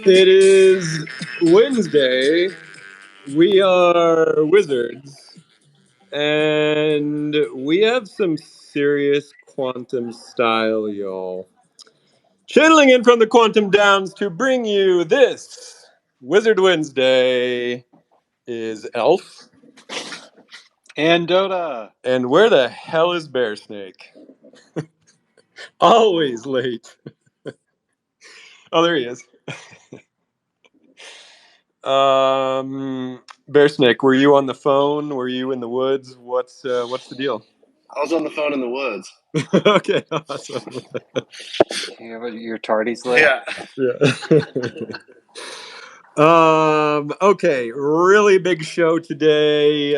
It is Wednesday. We are wizards, and we have some serious quantum style, y'all. Channeling in from the Quantum Downs to bring you this Wizard Wednesday is Elf. And Dota. And where the hell is Bear Snake? Always late. Oh, there he is. Bear Snake, were you on the phone? Were you in the woods? What's the deal? I was on the phone in the woods. Okay, awesome. Your tardy's late? Yeah. Okay, really big show today.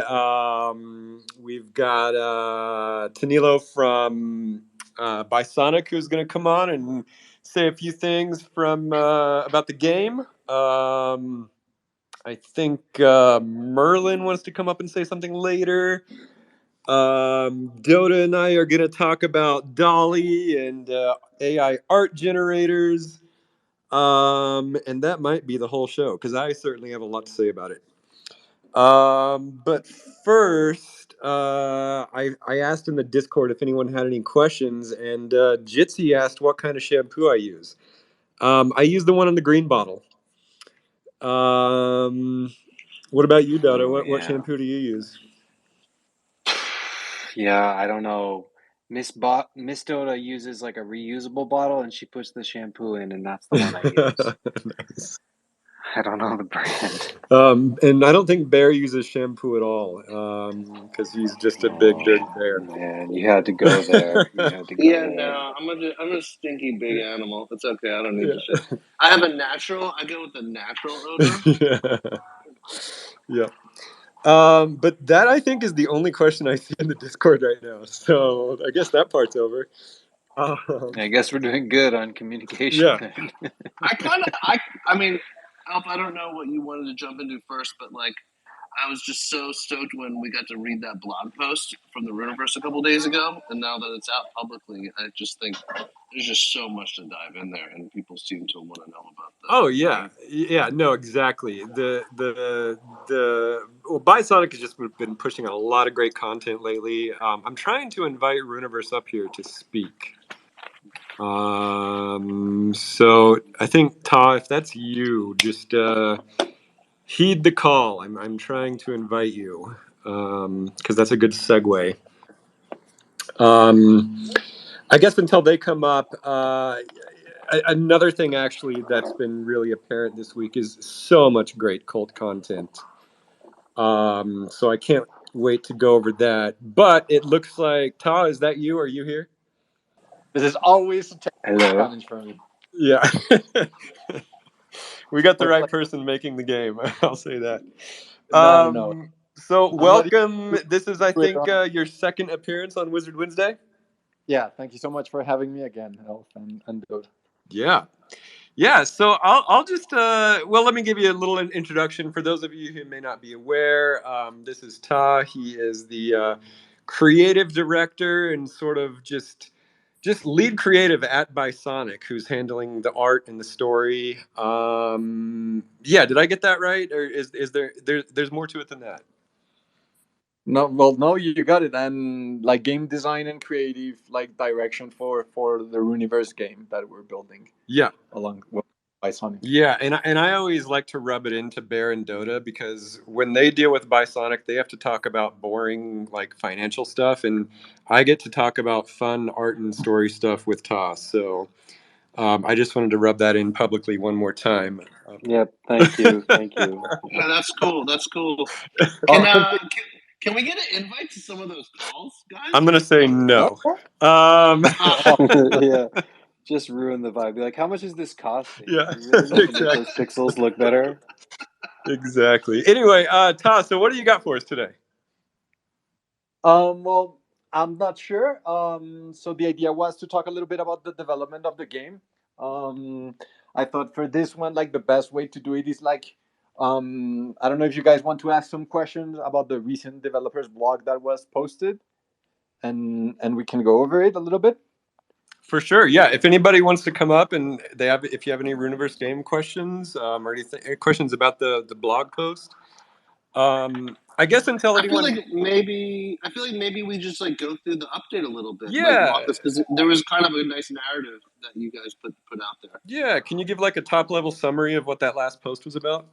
We've got Tanilo from Bisonic who's going to come on and say a few things from about the game. I think Merlin wants to come up and say something later. Dota and I are going to talk about Dolly and AI art generators. And that might be the whole show because I certainly have a lot to say about it. But first, I asked in the Discord if anyone had any questions, and Jitsi asked what kind of shampoo I use. I use the one in the green bottle. What about you, Dota? What shampoo do you use? Yeah, I don't know. Miss Dota uses like a reusable bottle, and she puts the shampoo in, and that's the one I use. Nice. I don't know the brand. And I don't think Bear uses shampoo at all, because he's just a big dirty bear. Man, you had to go there. No, I'm a stinky big animal. It's okay. I don't need the shit. I have a natural. I go with the natural odor. Yeah. But that I think is the only question I see in the Discord right now. So I guess that part's over. I guess we're doing good on communication. Yeah. I mean, Alp, I don't know what you wanted to jump into first, but like, I was just so stoked when we got to read that blog post from the Runiverse a couple days ago, and now that it's out publicly, I just think there's just so much to dive in there, and people seem to want to know about that. Oh yeah, no, exactly. Well, Bisonic has just been pushing out a lot of great content lately. I'm trying to invite Runiverse up here to speak. So I think Ta, if that's you, just heed the call. I'm trying to invite you because that's a good segue. I guess until they come up, another thing actually that's been really apparent this week is so much great cult content. So I can't wait to go over that. But it looks like Ta, is that you? Are you here? This is always a challenge for me. Yeah. We got the right person making the game. I'll say that. No. So welcome. This is, I think, your second appearance on Wizard Wednesday. Yeah, thank you so much for having me again, Elf and Dode. Yeah. So I'll just let me give you a little introduction for those of you who may not be aware. This is Ta. He is the creative director and sort of just lead creative at Bisonic, who's handling the art and the story. Did I get that right, or is there's more to it than that? No, you got it. And like game design and creative, like direction for the Runiverse game that we're building. Yeah, along with Bisonic. Yeah, and I always like to rub it into Bear and Dota because when they deal with Bisonic, they have to talk about boring like financial stuff, and I get to talk about fun art and story stuff with Toss. So I just wanted to rub that in publicly one more time. Yep, thank you. Yeah, that's cool. Can we get an invite to some of those calls, guys? I'm gonna say no. Yeah, just ruin the vibe. Be like, how much is this costing? Yeah, really exactly. Make those pixels look better. Exactly. Anyway, Ta, so what do you got for us today? Well, I'm not sure. So the idea was to talk a little bit about the development of the game. I thought for this one, like the best way to do it is like, I don't know if you guys want to ask some questions about the recent developers blog that was posted, and we can go over it a little bit. For sure, yeah. If anybody wants to come up and if you have any Runiverse game questions, or anything, questions about the blog post, I guess until anyone, I feel like maybe we just like go through the update a little bit, like yeah, walk us, because there was kind of a nice narrative that you guys put out there. yeah. Can you give like a top level summary of what that last post was about?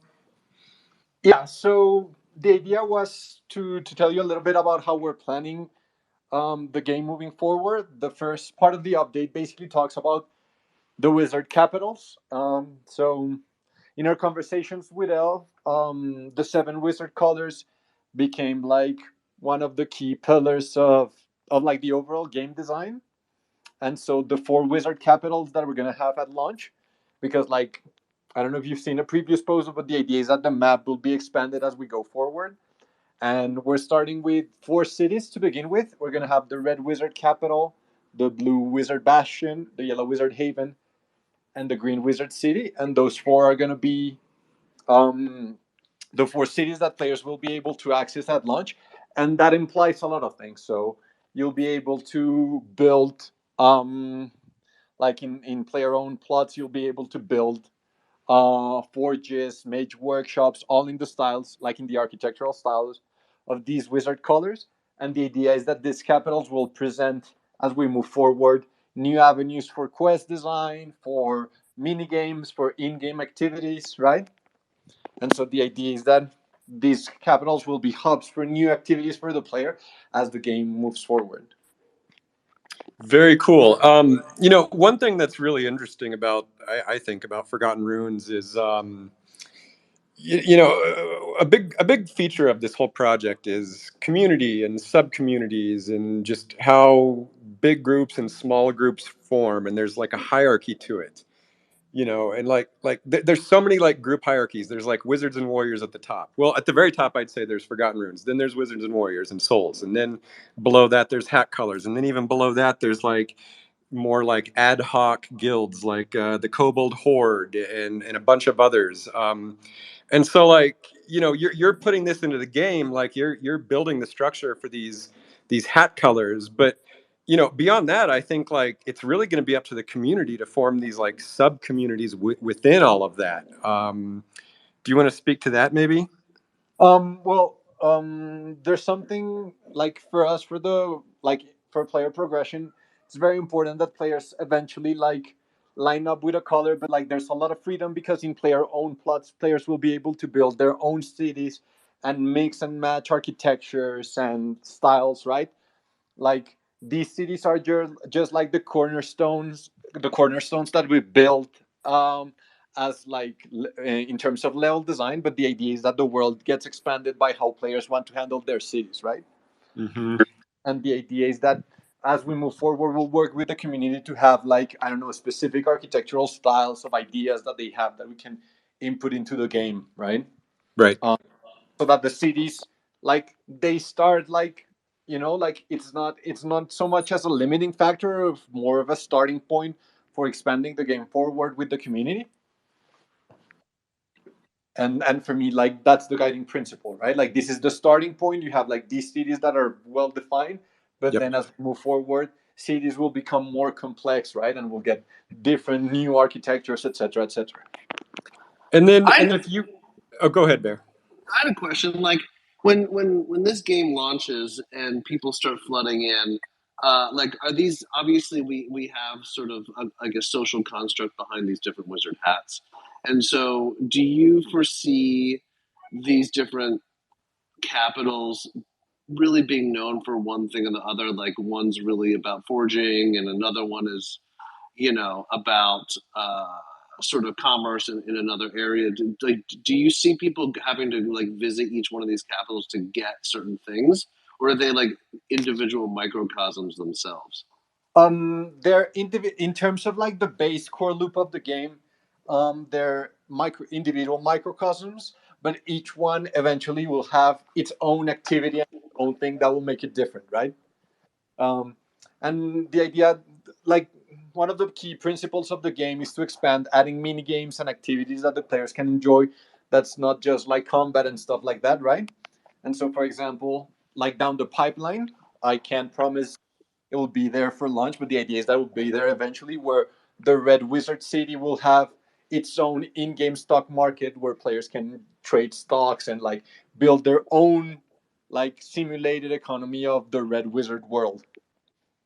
Yeah, so the idea was to tell you a little bit about how we're planning the game moving forward. The first part of the update basically talks about the wizard capitals. So in our conversations with Elle, the seven wizard colors became like one of the key pillars of like the overall game design. And so the four wizard capitals that we're gonna have at launch, because like I don't know if you've seen a previous post, but the idea is that the map will be expanded as we go forward. And we're starting with four cities to begin with. We're gonna have the red wizard capital, the blue wizard bastion, the yellow wizard haven, and the green wizard city. And those four are gonna be um, the four cities that players will be able to access at launch, and that implies a lot of things. So you'll be able to build, like in player owned plots, you'll be able to build forges, mage workshops, all in the styles, like in the architectural styles of these wizard colors. And the idea is that these capitals will present, as we move forward, new avenues for quest design, for mini games, for in-game activities, right? And so the idea is that these capitals will be hubs for new activities for the player as the game moves forward. Very cool. One thing that's really interesting about I think about Forgotten Runes is a big feature of this whole project is community and sub communities and just how big groups and small groups form, and there's like a hierarchy to it. And there's so many like group hierarchies. There's like wizards and warriors at the top. Well, at the very top I'd say there's Forgotten Runes, then there's wizards and warriors and souls, and then below that there's hat colors, and then even below that there's like more like ad hoc guilds like the Kobold Horde and a bunch of others. And so like you're putting this into the game, like you're building the structure for these hat colors, but beyond that, I think like it's really going to be up to the community to form these like sub communities within all of that. Do you want to speak to that maybe? There's something like for us for the like for player progression. It's very important that players eventually like line up with a color, but like there's a lot of freedom because in player own plots, players will be able to build their own cities and mix and match architectures and styles, right? Like these cities are just like the cornerstones that we built as like in terms of level design, but the idea is that the world gets expanded by how players want to handle their cities, right? Hmm. And the idea is that as we move forward, we'll work with the community to have like I don't know specific architectural styles of ideas that they have that we can input into the game, right? Right. So that the cities like they start like like it's not so much as a limiting factor of more of a starting point for expanding the game forward with the community. And for me like that's the guiding principle, right? Like this is the starting point. You have like these cities that are well defined, but Yep. then as we move forward, cities will become more complex, right? And we'll get different new architectures, etc., etc. And I if you, oh, go ahead, Bear. I had a question. Like when this game launches and people start flooding in, like are these obviously we have sort of like a social construct behind these different wizard hats, and so do you foresee these different capitals really being known for one thing or the other? Like one's really about forging, and another one is about sort of commerce in another area. Do you see people having to like visit each one of these capitals to get certain things, or are they like individual microcosms themselves? They're in terms of like the base core loop of the game. They're individual microcosms, but each one eventually will have its own activity and its own thing that will make it different, right? Um, and the idea, like one of the key principles of the game, is to expand, adding mini games and activities that the players can enjoy. That's not just like combat and stuff like that, right? And so, for example, like down the pipeline, I can't promise. it will be there for launch, but the idea is that it will be there eventually, where the Red Wizard City will have its own in-game stock market where players can trade stocks and like build their own like simulated economy of the Red Wizard world.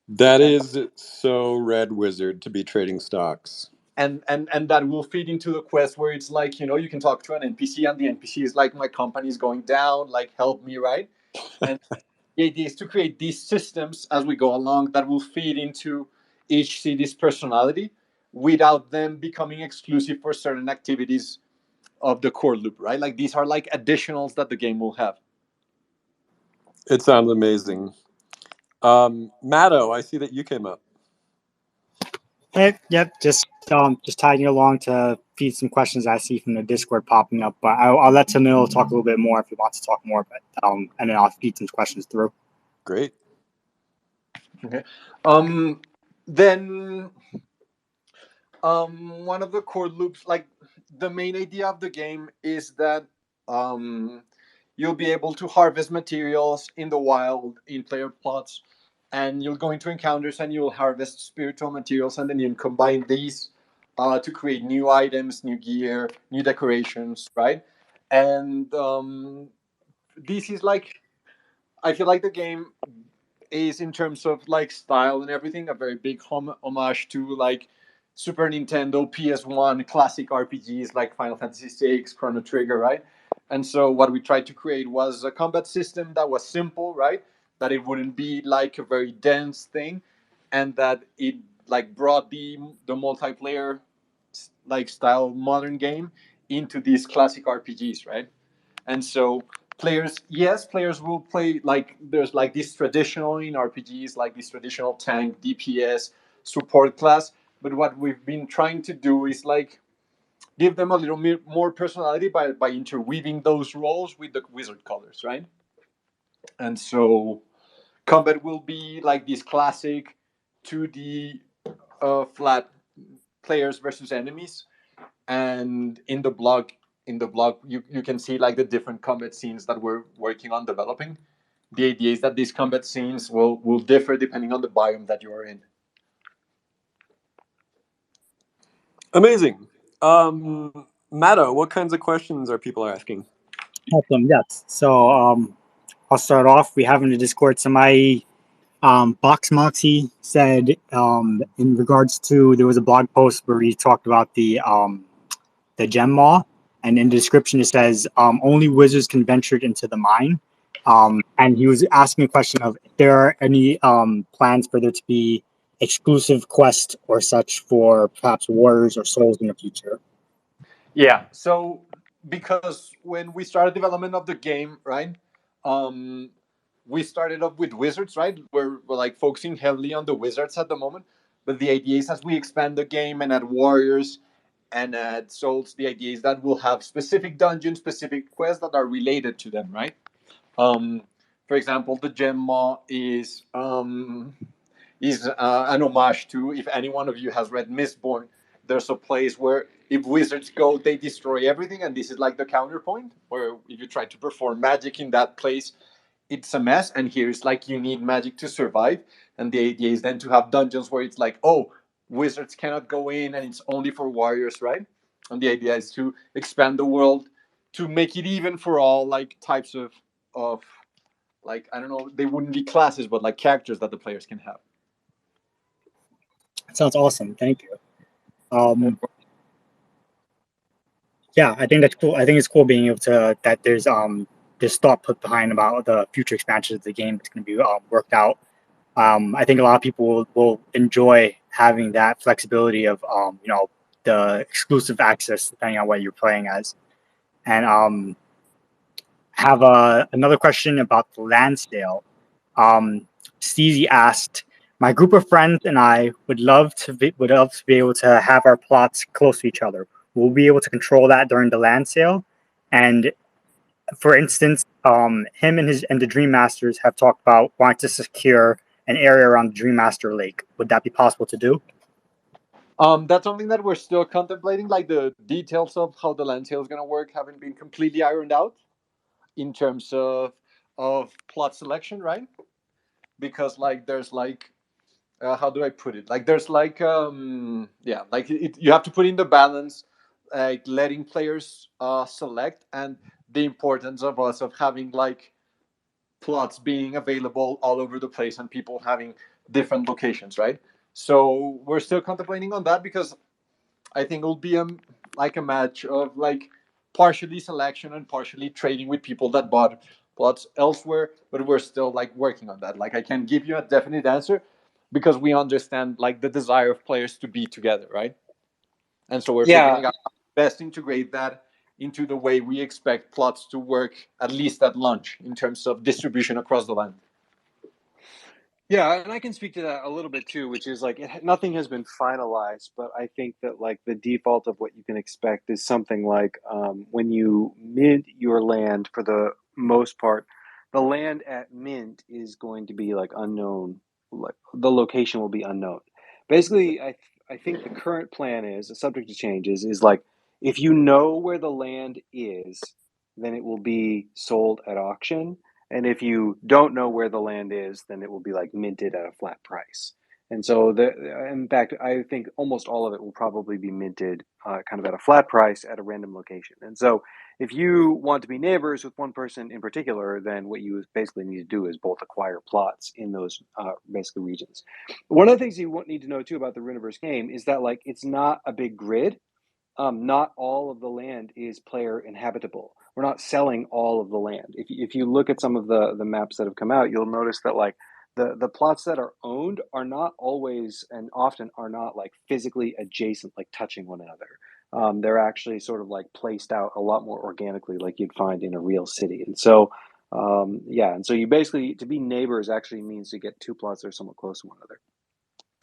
That And is so Red Wizard to be trading stocks. and that will feed into the quest where it's like, you can talk to an NPC and the NPC is like, my company is going down, like help me, right? And the idea is to create these systems as we go along that will feed into each city's personality without them becoming exclusive for certain activities of the core loop, right? Like these are like additionals that the game will have. It sounds amazing. Matto, I see that you came up. Hey, yep, just tagging along to feed some questions I see from the Discord popping up. But I'll let Tamil talk a little bit more if he wants to talk more. But and then I'll feed some questions through. Great. Okay. Then one of the core loops, like the main idea of the game is that you'll be able to harvest materials in the wild in player plots, and you'll go into encounters and you'll harvest spiritual materials, and then you can combine these to create new items, new gear, new decorations, right? And this is like, I feel like the game is, in terms of like style and everything, a very big homage to like Super Nintendo, PS1 classic RPGs like Final Fantasy VI, Chrono Trigger, right? And so what we tried to create was a combat system that was simple, right? That it wouldn't be like a very dense thing, and that it like brought the multiplayer like style modern game into these classic RPGs, right? And so players will play like, there's like this traditional in RPGs, like this traditional tank, DPS, support class. But what we've been trying to do is like give them a little more personality by interweaving those roles with the wizard colors, right? And so combat will be like this classic 2D flat players versus enemies. And in the blog you can see like the different combat scenes that we're working on developing. The idea is that these combat scenes will differ depending on the biome that you are in. Amazing. Matto, what kinds of questions are people asking? Awesome. Yes. So I'll start off. We have in the Discord somebody, Box Moxie said, in regards to, there was a blog post where he talked about the gem maw, and in the description it says only wizards can venture into the mine. And he was asking a question of if there are any plans for there to be exclusive quests or such for perhaps warriors or souls in the future. Yeah, so because when we started development of the game, right, um we started up with wizards, right? We're like focusing heavily on the wizards at the moment, but the idea is as we expand the game and add warriors and add souls, the idea is that we'll have specific dungeons, specific quests that are related to them, right? um for example, the gem maw is an homage to, if any one of you has read Mistborn, there's a place where if wizards go, they destroy everything, and this is like the counterpoint, where if you try to perform magic in that place, it's a mess. And here it's like you need magic to survive, and the idea is then to have dungeons where it's like, oh, wizards cannot go in, and it's only for warriors, right? And the idea is to expand the world to make it even for all like types of like, I don't know, they wouldn't be classes, but like characters that the players can have. Sounds awesome. Thank you. Yeah, I think that's cool. I think it's cool being able to, that there's thought put behind about the future expansions of the game that's going to be worked out. I think a lot of people will enjoy having that flexibility of the exclusive access depending on what you're playing as. And have another question about the land sale. Steezy asked, "My group of friends and I would love to be able to have our plots close to each other. We'll be able to control that during the land sale. And for instance, him and the Dream Masters have talked about wanting to secure an area around the Dream Master Lake. Would that be possible to do?" That's something that we're still contemplating. Like the details of how the land sale is gonna work haven't been completely ironed out in terms of plot selection, right? Because like there's like how do I put it? Like there's like like you have to put in the balance, like letting players select, and the importance of us of having like plots being available all over the place and people having different locations, right? So we're still contemplating on that because I think it'll be like a match of like partially selection and partially trading with people that bought plots elsewhere, but we're still like working on that. Like I can't give you a definite answer because we understand like the desire of players to be together, right? And so we're Yeah, figuring out how to best integrate that into the way we expect plots to work at least at launch in terms of distribution across the land. yeah, and I can speak to that a little bit too, which is like nothing has been finalized, but I think that like the default of what you can expect is something like when you mint your land, for the most part, the land at mint is going to be like unknown, like the location will be unknown. Basically, I think the current plan is, subject to changes, is like if you know where the land is, then it will be sold at auction. And if you don't know where the land is, then it will be like minted at a flat price. And so, in fact, I think almost all of it will probably be minted kind of at a flat price at a random location. And so, if you want to be neighbors with one person in particular, then what you basically need to do is both acquire plots in those basically regions. One of the things you won't need to know too about the Runiverse game is that like it's not a big grid. Not all of the land is player inhabitable. We're not selling all of the land. If you look at some of the maps that have come out, you'll notice that like the plots that are owned are not always and often are not like physically adjacent, like touching one another. They're actually sort of like placed out a lot more organically, like you'd find in a real city. And so, and so you basically, to be neighbors actually means to get two plots that are somewhat close to one another.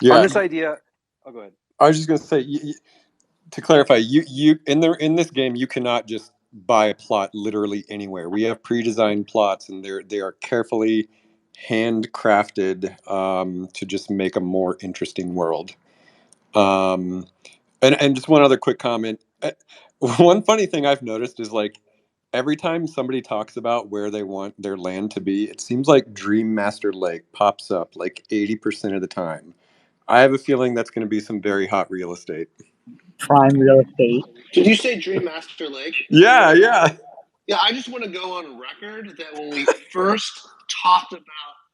Yeah. On this idea, oh, go ahead. I was just going to say, to clarify, you in this game you cannot just buy a plot literally anywhere. We have pre-designed plots, and they are carefully handcrafted to just make a more interesting world. And just one other quick comment. One funny thing I've noticed is like every time somebody talks about where they want their land to be, it seems like Dream Master Lake pops up like 80% of the time. I have a feeling that's going to be some very hot real estate. Prime real estate. Did you say Dream Master Lake? Yeah, yeah. Yeah, I just want to go on record that when we first talked about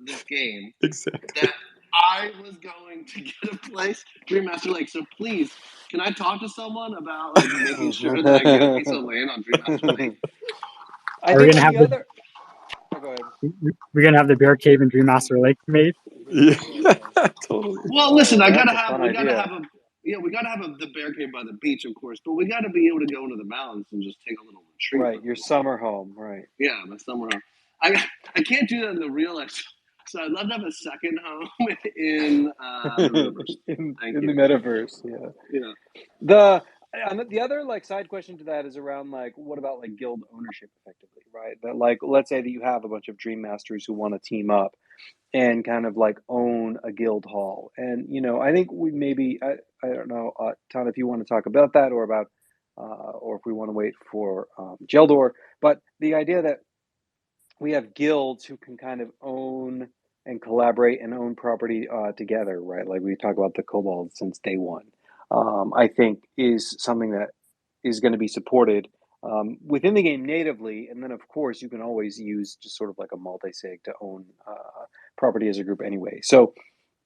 this game, Exactly. that I was going to get a place, Dream Master Lake. So please, can I talk to someone about like making sure that I get a piece of land on Dream Master Lake? I Are we think gonna like have the other. Oh, go ahead. we're gonna have the Bear Cave and Dream Master Lake made? Yeah, totally. Well, listen, Oh, we that's gotta a fun idea. have the bear cave by the beach, of course, but we gotta be able to go into the mountains and just take a little retreat. Right, your summer home, right? Yeah, my summer home. I can't do that in the real life, so I'd love to have a second home in the Runiverse. in Thank the you. metaverse, yeah. Yeah. The other like side question to that is around like what about like guild ownership effectively, right? That like let's say that you have a bunch of dream masters who want to team up and kind of like own a guild hall. And you know, I think we maybe I don't know, Todd, if you want to talk about that or about or if we want to wait for Geldor, but the idea that we have guilds who can kind of own and collaborate and own property together, right? Like we talk about the Kobold since day one. I think is something that is going to be supported within the game natively, and then of course you can always use just sort of like a multi-sig to own property as a group anyway. So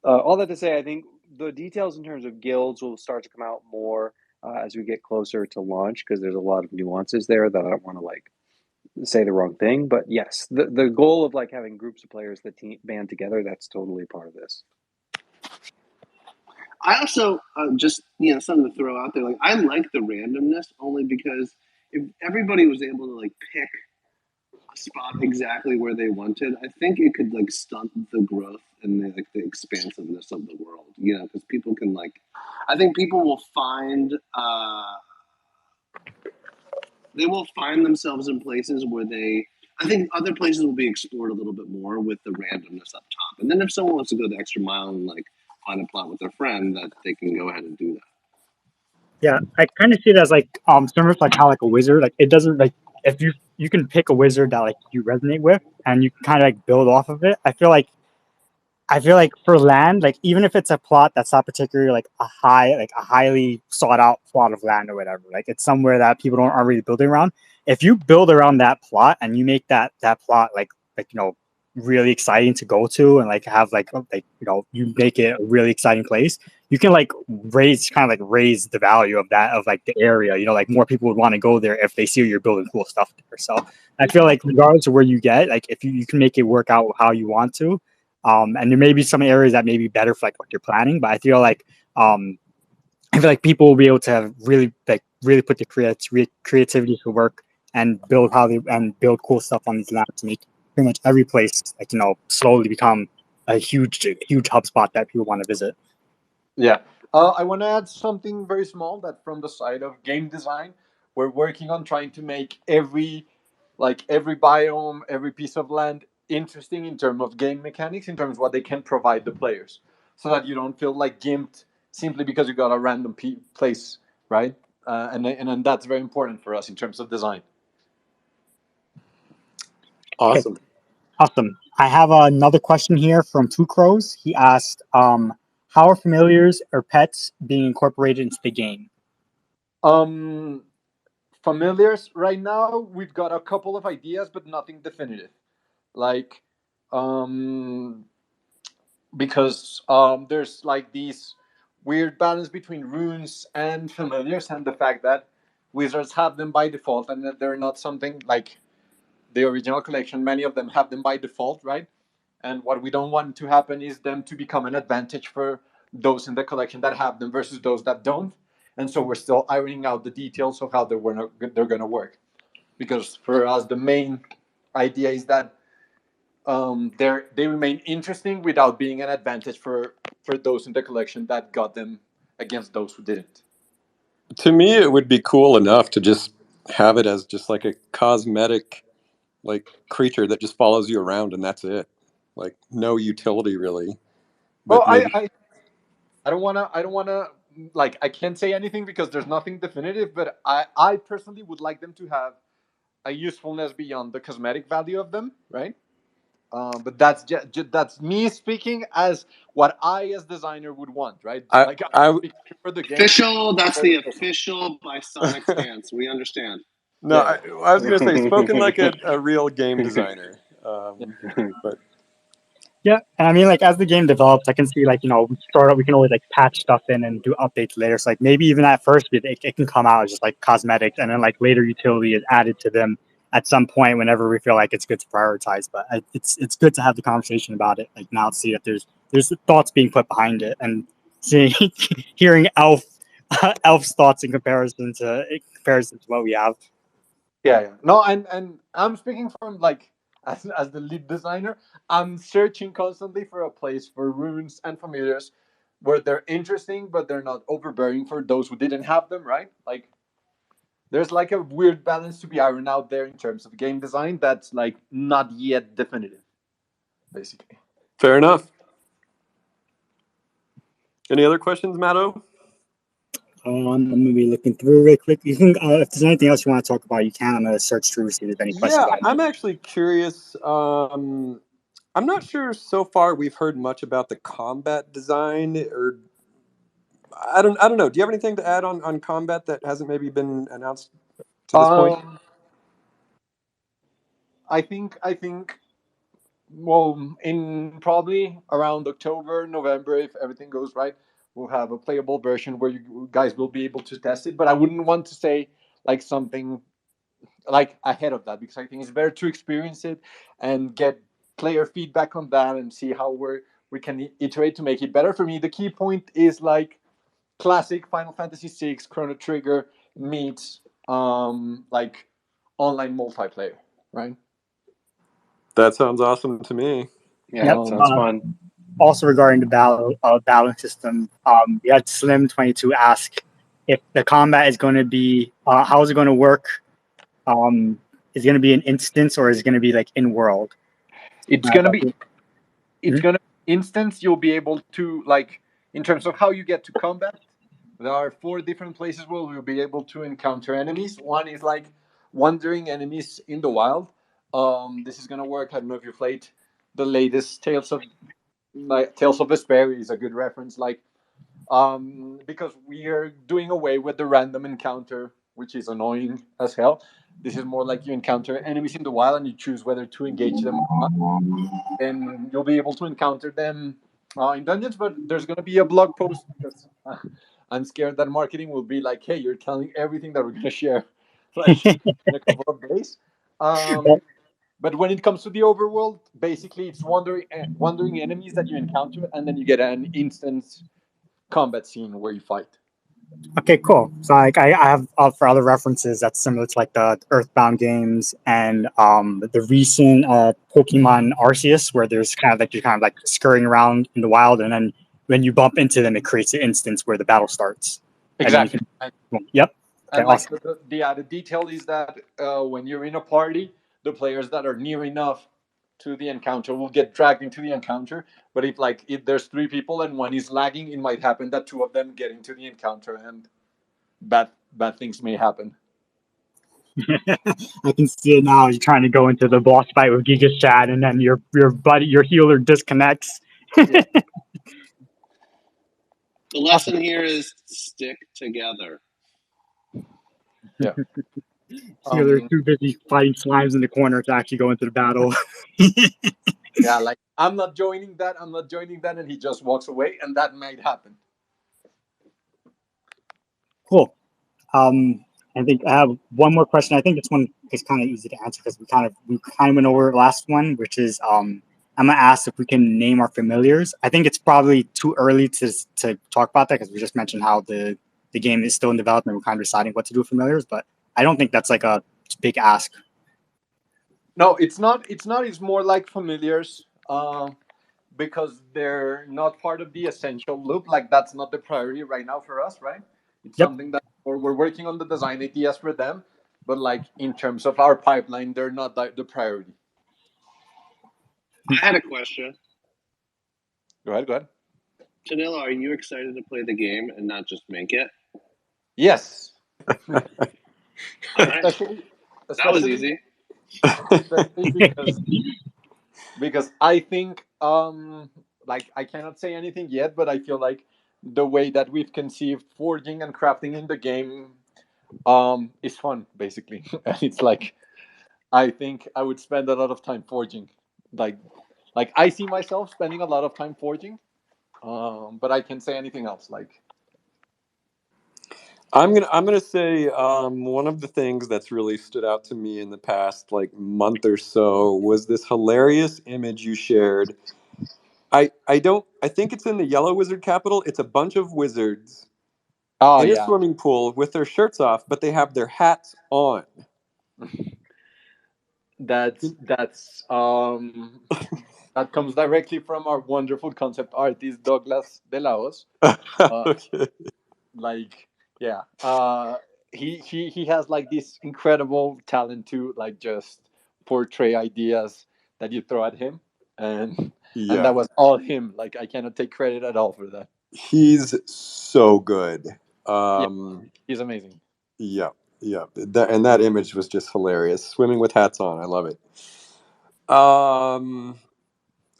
all that to say, I think the details in terms of guilds will start to come out more as we get closer to launch because there's a lot of nuances there that I don't want to like say the wrong thing, but yes, the goal of like having groups of players that band together, that's totally part of this. I also just something to throw out there. Like I like the randomness only because if everybody was able to like pick a spot exactly where they wanted, I think it could like stunt the growth and the expansiveness of the world. You know, because people can like, I think people will find. They will find themselves in places where I think other places will be explored a little bit more with the randomness up top. And then if someone wants to go the extra mile and like find a plot with their friend, that they can go ahead and do that. Yeah, I kind of see it as like similar to like how like a wizard, like it doesn't like if you can pick a wizard that like you resonate with and you kind of like build off of it. I feel like I feel like for land, like even if it's a plot that's not particularly like a highly sought out plot of land or whatever, like it's somewhere that people aren't really building around. If you build around that plot and you make that plot really exciting to go to and like have you make it a really exciting place, you can like raise the value of that of like the area. Like more people would want to go there if they see you're building cool stuff there. So I feel like regardless of where you get, like if you can make it work out how you want to. And there may be some areas that may be better for like what you're planning, but I feel like people will be able to really put the creativity to work and build build cool stuff on these lands to make pretty much every place slowly become a huge hubspot that people want to visit. Yeah. I want to add something very small that from the side of game design, we're working on trying to make every biome, every piece of land interesting in terms of game mechanics, in terms of what they can provide the players, so that you don't feel like gimped simply because you got a random place, right? And that's very important for us in terms of design. Awesome. Okay. Awesome. I have another question here from Two Crows. He asked, how are familiars or pets being incorporated into the game? Familiars right now, we've got a couple of ideas, but nothing definitive. Like, because there's like these weird balance between runes and familiars, and the fact that wizards have them by default, and that they're not something like the original collection. Many of them have them by default, right? And what we don't want to happen is them to become an advantage for those in the collection that have them versus those that don't. And so we're still ironing out the details of how they're going to work. Because for us, the main idea is that they remain interesting without being an advantage for those in the collection that got them against those who didn't. To me, it would be cool enough to just have it as just like a cosmetic like creature that just follows you around and that's it. Like no utility really. Well, But maybe I don't wanna like I can't say anything because there's nothing definitive, but I personally would like them to have a usefulness beyond the cosmetic value of them, right? But that's that's me speaking as what I as designer would want, right? Like I'm I speaking for the game. Official. That's the official by Sonic stance. We understand. no, Yeah, I was gonna say spoken like a real game designer. yeah. But Yeah, and I mean, like as the game develops, I can see we can always like patch stuff in and do updates later. So like maybe even at first it can come out as just like cosmetics, and then like later utility is added to them at some point whenever we feel like it's good to prioritize. But it's good to have the conversation about it. Like now, to see that there's thoughts being put behind it, and seeing hearing Elf's thoughts in comparison to what we have. Yeah. No, and I'm speaking from like as the lead designer, I'm searching constantly for a place for runes and familiars where they're interesting but they're not overbearing for those who didn't have them, right? Like there's like a weird balance to be ironed out there in terms of game design that's like not yet definitive, basically. fair enough. Any other questions, Matto? I'm gonna be looking through real quick. You can, if there's anything else you want to talk about, you can. I'm gonna search through see if there's any questions. Yeah, I'm actually curious. I'm not sure so far we've heard much about the combat design, or I don't know. Do you have anything to add on combat that hasn't maybe been announced to this point? I think well, in probably around October, November, if everything goes right, we'll have a playable version where you guys will be able to test it. But I wouldn't want to say like something like ahead of that because I think it's better to experience it and get player feedback on that and see how we can iterate to make it better. For me, the key point is like classic Final Fantasy VI Chrono Trigger meets like online multiplayer, right? That sounds awesome to me. Yeah, Yep. that sounds fun. Also regarding the balance system, we had Slim22 ask if the combat is going to be how is it going to work? Is it going to be an instance or is it going to be like in world? It's gonna instance. You'll be able to like in terms of how you get to combat. There are 4 different places where you'll be able to encounter enemies. One is like wandering enemies in the wild. This is gonna work. I don't know if you played the latest Tales of like Tales of Vesperia is a good reference. Like, because we are doing away with the random encounter, which is annoying as hell. This is more like you encounter enemies in the wild and you choose whether to engage them or not. And you'll be able to encounter them in dungeons, but there's going to be a blog post because I'm scared that marketing will be like, hey, you're telling everything that we're going to share like in a couple of days. Um, but when it comes to the overworld, basically it's wandering enemies that you encounter, and then you get an instant combat scene where you fight. Okay, cool. So like I have for other references that's similar to like the Earthbound games and the recent Pokemon Arceus, where there's kind of like you're kind of like scurrying around in the wild, and then when you bump into them, it creates an instance where the battle starts. And then you Exactly. can, yep. Okay, And like awesome. the added detail is that when you're in a party, the players that are near enough to the encounter will get dragged into the encounter. But if there's three people and one is lagging, it might happen that two of them get into the encounter and bad things may happen. I can see it now. You're trying to go into the boss fight with Giga Chad, and then your buddy, your healer disconnects. Yeah. The lesson here is stick together. Yeah. Healer's too busy fighting slimes in the corner to actually go into the battle. Yeah, like I'm not joining that, and he just walks away, and that might happen. Cool. I think I have one more question. I think this one is kind of easy to answer because we kind of went over the last one, which is I'm gonna ask if we can name our familiars. I think it's probably too early to talk about that because we just mentioned how the game is still in development. We're kind of deciding what to do with familiars, but I don't think that's like a big ask. No, it's not. It's not. It's more like familiars, because they're not part of the essential loop. Like that's not the priority right now for us, right? It's Yep. something that we're working on the design ideas for them, but like in terms of our pipeline, they're not the priority. I had a question. Go ahead. Go ahead. Tanilla, are you excited to play the game and not just make it? Yes. All right. especially, That was especially, easy. especially because I think like I cannot say anything yet, but I feel like the way that we've conceived forging and crafting in the game is fun basically. And it's like I think I would spend a lot of time forging. Like I see myself spending a lot of time forging. But I can't say anything else. Like I'm gonna say one of the things that's really stood out to me in the past like month or so was this hilarious image you shared. I think it's in the Yellow Wizard capital. It's a bunch of wizards oh in a yeah. swimming pool with their shirts off, but they have their hats on. That's that comes directly from our wonderful concept artist Douglas De Laos. Uh, Okay. like yeah, he has like this incredible talent to like just portray ideas that you throw at him, and Yeah. that was all him. Like I cannot take credit at all for that. He's so good. Yeah, Um, he's amazing. yeah, yeah. That image was just hilarious. Swimming with hats on. I love it.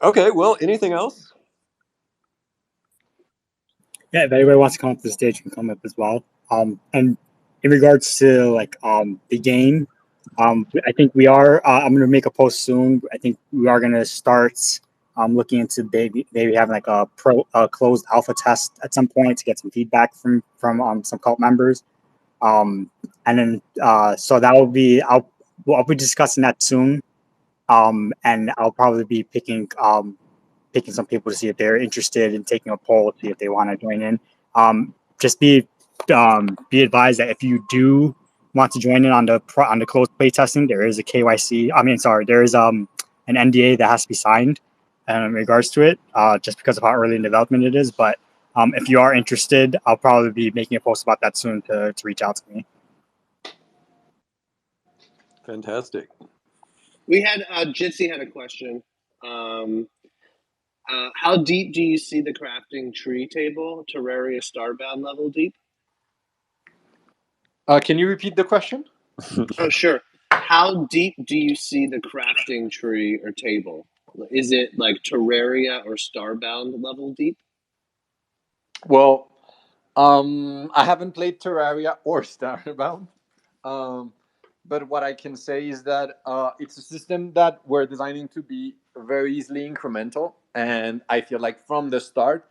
Okay. Well, anything else? Yeah, if anybody wants to come up to the stage, can come up as well. And in regards to like the game, I think we are. I'm going to make a post soon. I think we are going to start looking into maybe having like a closed alpha test at some point to get some feedback from some cult members. And then so that will be I'll be discussing that soon. And I'll probably be picking some people to see if they're interested in taking a poll, see if they want to join in. Just be advised that if you do want to join in on the closed play testing, there is a KYC. I mean, sorry, there is an NDA that has to be signed in regards to it, just because of how early in development it is. But if you are interested, I'll probably be making a post about that soon to reach out to me. Fantastic. We had Jitsi had a question. How deep do you see the crafting tree table? Terraria Starbound level deep? Can you repeat the question? Oh, sure. How deep do you see the crafting tree or table? Is it like Terraria or Starbound level deep? Well, I haven't played Terraria or Starbound, um, but what I can say is that it's a system that we're designing to be very easily incremental, and I feel like from the start,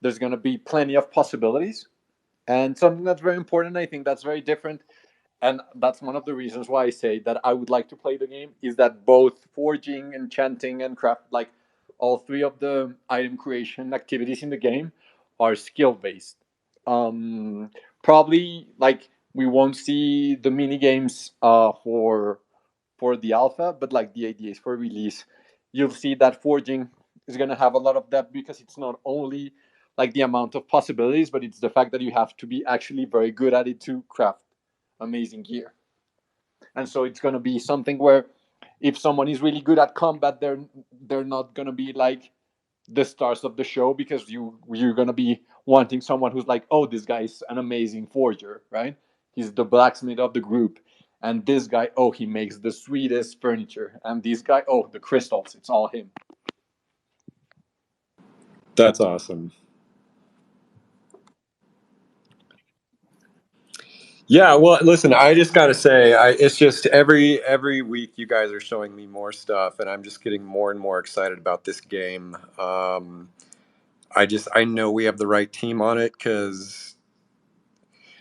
there's going to be plenty of possibilities. And something that's very important, I think that's very different, and that's one of the reasons why I say that I would like to play the game, is that both forging, enchanting, and craft, like all three of the item creation activities in the game, are skill based. Probably like we won't see the mini games for the alpha, but like the idea is for release, you'll see that forging is going to have a lot of depth, because it's not only like the amount of possibilities, but it's the fact that you have to be actually very good at it to craft amazing gear. And so it's going to be something where if someone is really good at combat, they're not going to be like the stars of the show, because you're going to be wanting someone who's like, oh, this guy's an amazing forger, right? He's the blacksmith of the group. And this guy, oh, he makes the sweetest furniture. And this guy, oh, the crystals, it's all him. That's awesome. Yeah, well, listen, I just got to say, it's just every week you guys are showing me more stuff, and I'm just getting more and more excited about this game. I know we have the right team on it, because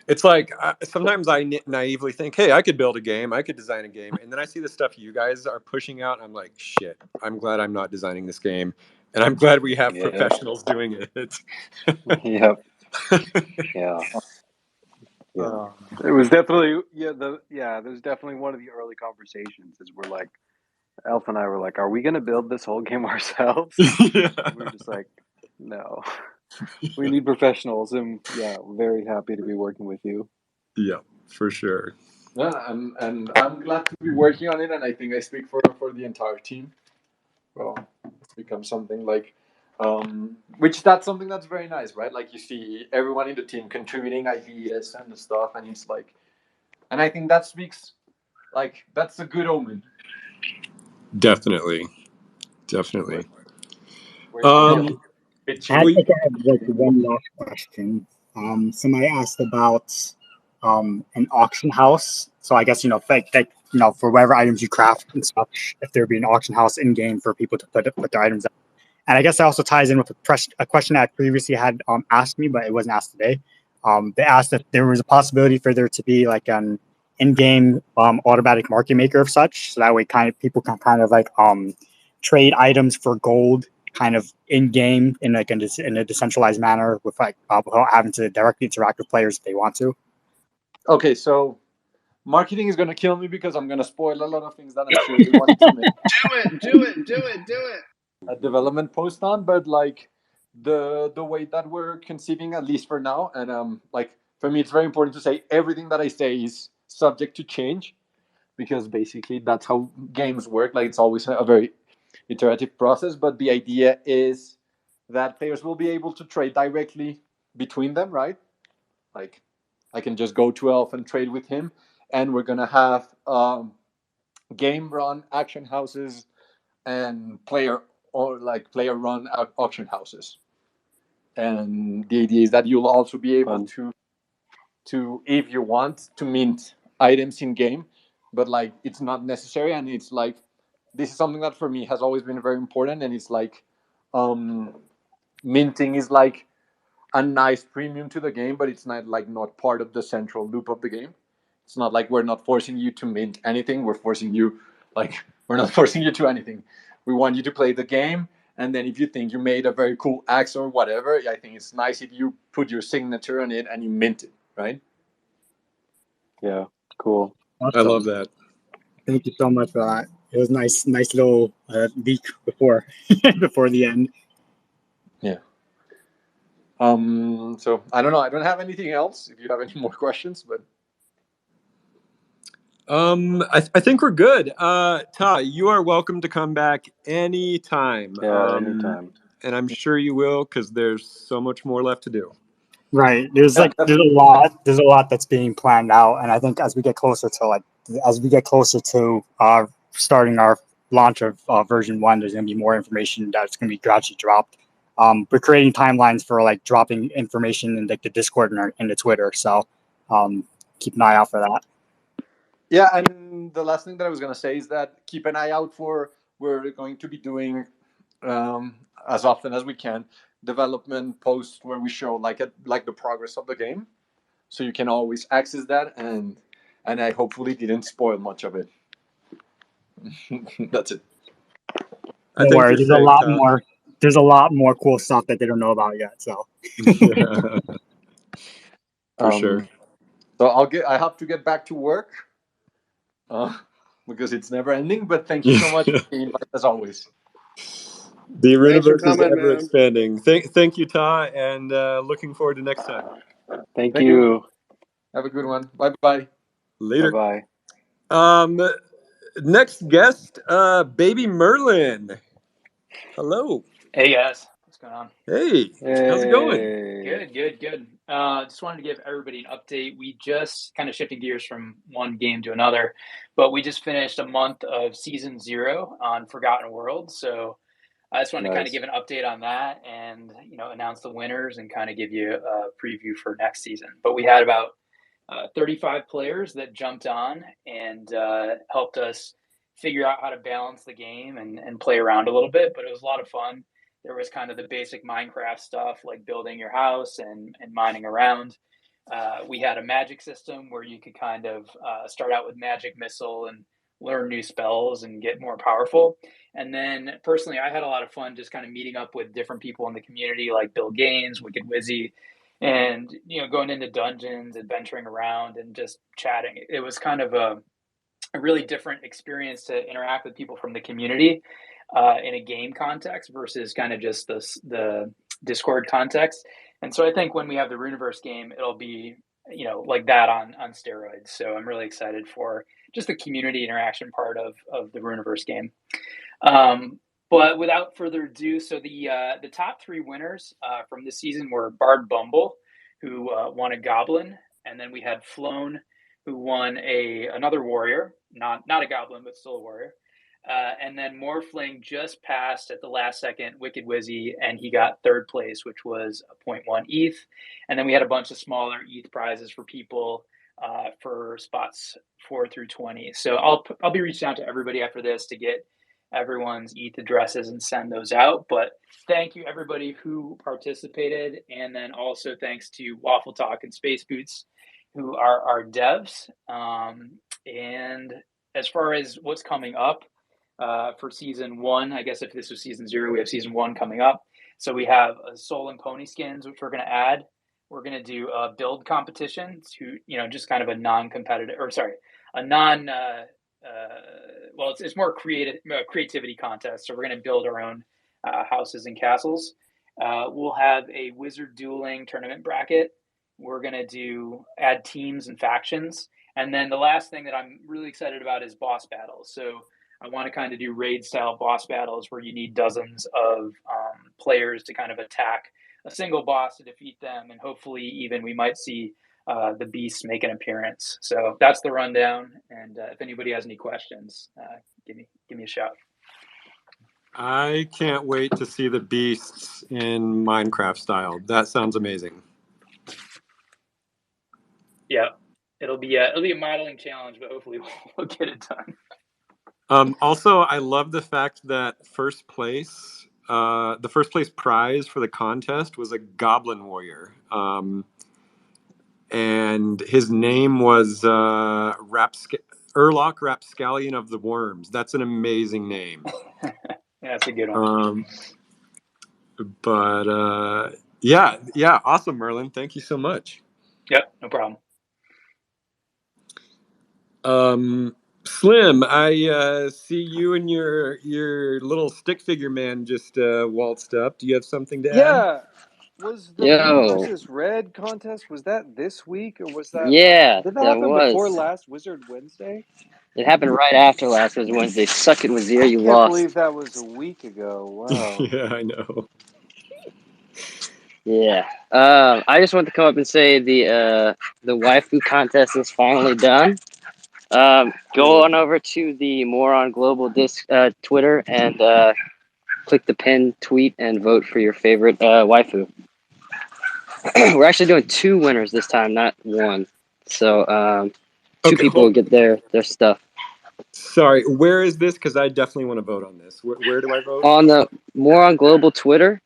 it's like sometimes I naively think, hey, I could build a game, I could design a game, and then I see the stuff you guys are pushing out, and I'm like, shit, I'm glad I'm not designing this game, and I'm glad we have professionals doing it. Yep. Yeah. Yeah. It was definitely there's definitely one of the early conversations is we're like, Elf and I were like, are we gonna build this whole game ourselves? Yeah. We were just like, no. We need professionals, and yeah, we're very happy to be working with you. Yeah, for sure. Yeah, and I'm glad to be working on it, and I think I speak for the entire team. Well, it's become something like, which that's something that's very nice, right? Like you see everyone in the team contributing ideas and stuff, and it's like, and I think that speaks, like that's a good omen. Definitely. Where it can be Um, pitchy. I think I have like one last question. Somebody asked about an auction house. So I guess like for whatever items you craft and such, if there be an auction house in game for people to put their items. And I guess that also ties in with a question that I previously had asked me, but it wasn't asked today. They asked if there was a possibility for there to be like an in-game automatic market maker of such, so that way people can kind of like trade items for gold, kind of in-game in like in a decentralized manner, with like without having to directly interact with players if they want to. Okay, so marketing is gonna kill me because I'm gonna spoil a lot of things that I'm sure they wanted to make. Do it. A development post on, but like the way that we're conceiving, at least for now, and like for me, it's very important to say everything that I say is subject to change, because basically that's how games work. Like it's always a very iterative process, but the idea is that players will be able to trade directly between them, right? Like I can just go to Elf and trade with him, and we're gonna have game run action houses and player run auction houses. And the idea is that you'll also be able to if you want to mint items in game, but like it's not necessary. And it's like this is something that for me has always been very important, and it's like minting is like a nice premium to the game, but it's not part of the central loop of the game. It's not like we're not forcing you to mint anything. We're not forcing you to anything. We want you to play the game, and then if you think you made a very cool axe or whatever, I think it's nice if you put your signature on it and you mint it, right? Yeah, cool. I love that. Thank you so much for that. It was nice little leak before before the end. Yeah. So I don't know. I don't have anything else. If you have any more questions, but I think we're good. Ta, you are welcome to come back anytime. Yeah, anytime. And I'm sure you will, because there's so much more left to do. Right. There's a lot that's being planned out, and I think as we get closer to starting our launch of version 1, there's going to be more information that's going to be gradually dropped. We're creating timelines for like dropping information in like the Discord and the Twitter. So keep an eye out for that. Yeah, and the last thing that I was going to say is that keep an eye out for, we're going to be doing as often as we can development posts where we show like the progress of the game, so you can always access that, and I hopefully didn't spoil much of it. That's it. Don't worry, there's a lot more. There's a lot more cool stuff that they don't know about yet. So Yeah. For sure. So I have to get back to work because it's never ending. But thank you so much for the invite, as always. The Runiverse is coming, ever man. expanding. Thank you, Ta, and looking forward to next time. Thank you. Have a good one. Bye bye. Later. Bye. Next guest, Baby Merlin. Hello. Hey guys, what's going on? Hey, how's it going? Good. Just wanted to give everybody an update. We just kind of shifting gears from one game to another, but we just finished a month of season 0 on Forgotten World. So I just wanted to kind of give an update on that and, announce the winners and kind of give you a preview for next season. But we had about 35 players that jumped on and helped us figure out how to balance the game and play around a little bit, but it was a lot of fun. There was kind of the basic Minecraft stuff like building your house and mining around. We had a magic system where you could kind of start out with magic missile and learn new spells and get more powerful. And then personally, I had a lot of fun just kind of meeting up with different people in the community like Bill Gaines, Wicked Wizzy, and going into dungeons, adventuring around and just chatting. It was kind of a really different experience to interact with people from the community in a game context versus kind of just the Discord context. And so I think when we have the Runiverse game, it'll be like that on steroids. So I'm really excited for just the community interaction part of the Runiverse game. But without further ado, so the top 3 winners from this season were Bard Bumble, who won a goblin, and then we had Flown, who won another warrior, not a goblin, but still a warrior. And then Morphling just passed at the last second Wicked Wizzy, and he got 3rd place, which was a 0.1 ETH. And then we had a bunch of smaller ETH prizes for people for spots 4 through 20. So I'll be reaching out to everybody after this to get everyone's ETH addresses and send those out. But thank you everybody who participated, and then also thanks to Waffle Talk and Space Boots, who are our devs. And as far as what's coming up for season 1, I guess if this was season 0, we have season 1 coming up. So we have a Soul and Pony skins, which we're going to add. We're going to do a build competition to, just kind of a non-competitive, it's more creativity contest. So we're going to build our own houses and castles. We'll have a wizard dueling tournament bracket. We're going to add teams and factions. And then the last thing that I'm really excited about is boss battles. So I want to kind of do raid style boss battles where you need dozens of players to kind of attack a single boss to defeat them. And hopefully even we might see the beasts make an appearance. So that's the rundown. And if anybody has any questions, give me a shout. I can't wait to see the beasts in Minecraft style. That sounds amazing. Yeah, it'll be a modeling challenge, but hopefully we'll get it done. Also, I love the fact that the first place prize for the contest was a Goblin Warrior. And his name was Urlock Rapscallion of the Worms. That's an amazing name. Yeah, that's a good one. Yeah, awesome, Merlin. Thank you so much. Yep, no problem. Slim, I see you and your little stick figure man just waltzed up. Do you have something to add? Yeah. Was the blue versus red contest, was that this week, or was that? Yeah, did that happen before last Wizard Wednesday? It happened right after last Wizard Wednesday. Suck it, Wazir, you I lost. can't believe that was a week ago. Wow. Yeah, I know. Yeah. I just want to come up and say the waifu contest is finally done. Go on over to the Moron Global Twitter and click the pin tweet and vote for your favorite waifu. We're actually doing 2 winners this time, not 1. So 2 people will get their stuff. Sorry, where is this? Because I definitely want to vote on this. Where do I vote? On the Moron Global Twitter,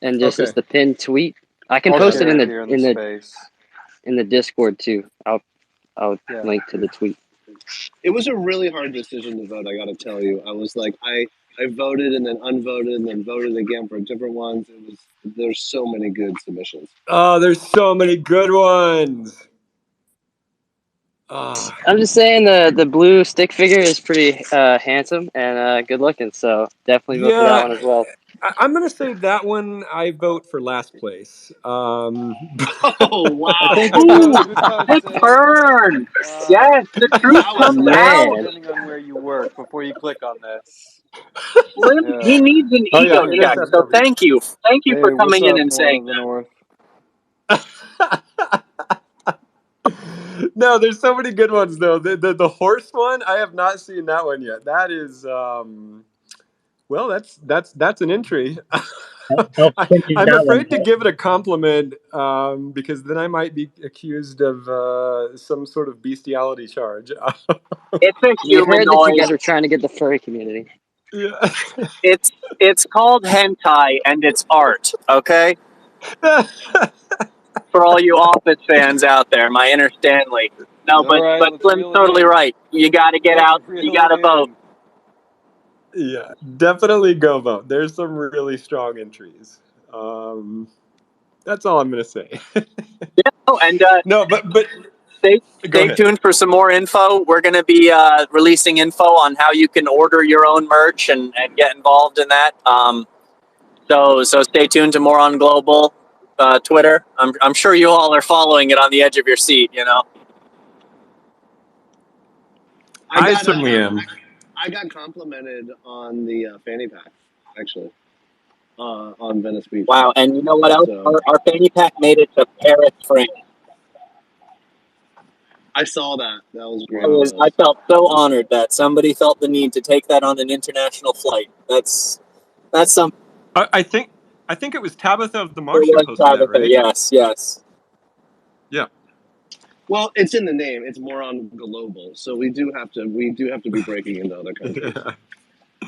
and just as the pinned tweet. I can post it in the Discord too. I'll link to the tweet. It was a really hard decision to vote. I got to tell you, I was like, I voted and then unvoted and then voted again for different ones. There's so many good submissions. Oh, there's so many good ones. I'm just saying the blue stick figure is pretty handsome and good looking, so definitely vote for that one as well. I'm gonna say that one. I vote for last place. Oh wow! I think because burn. Yes, the truth comes out. Depending on where you work, before you click on this. He needs an ego check. So thank you for coming in and saying that. No, there's so many good ones though. The horse one, I have not seen that one yet. That is well, that's an entry. I'm afraid to give it a compliment because then I might be accused of some sort of bestiality charge. It's a humanoid. That you guys are trying to get the furry community. Yeah. It's called hentai and it's art. Okay. For all you Office fans out there, my inner Stanley. No, but Slim's totally right. You got to get out. You got to vote. Yeah, definitely go vote. There's some really strong entries. That's all I'm gonna say. But stay tuned for some more info. We're going to be releasing info on how you can order your own merch and get involved in that. So stay tuned to Moron Global Twitter. I'm sure you all are following it on the edge of your seat. You know. I certainly am. I got complimented on the fanny pack, actually, on Venice Beach. Wow, and you know what else? Our fanny pack made it to Paris, France. I saw that. That was great. I felt so honored that somebody felt the need to take that on an international flight. That's something. I think it was Tabitha of the Martian posted that, right? Yes. Yeah. Well, it's in the name. It's Moron Global, so we do have to be breaking into other countries. Yeah.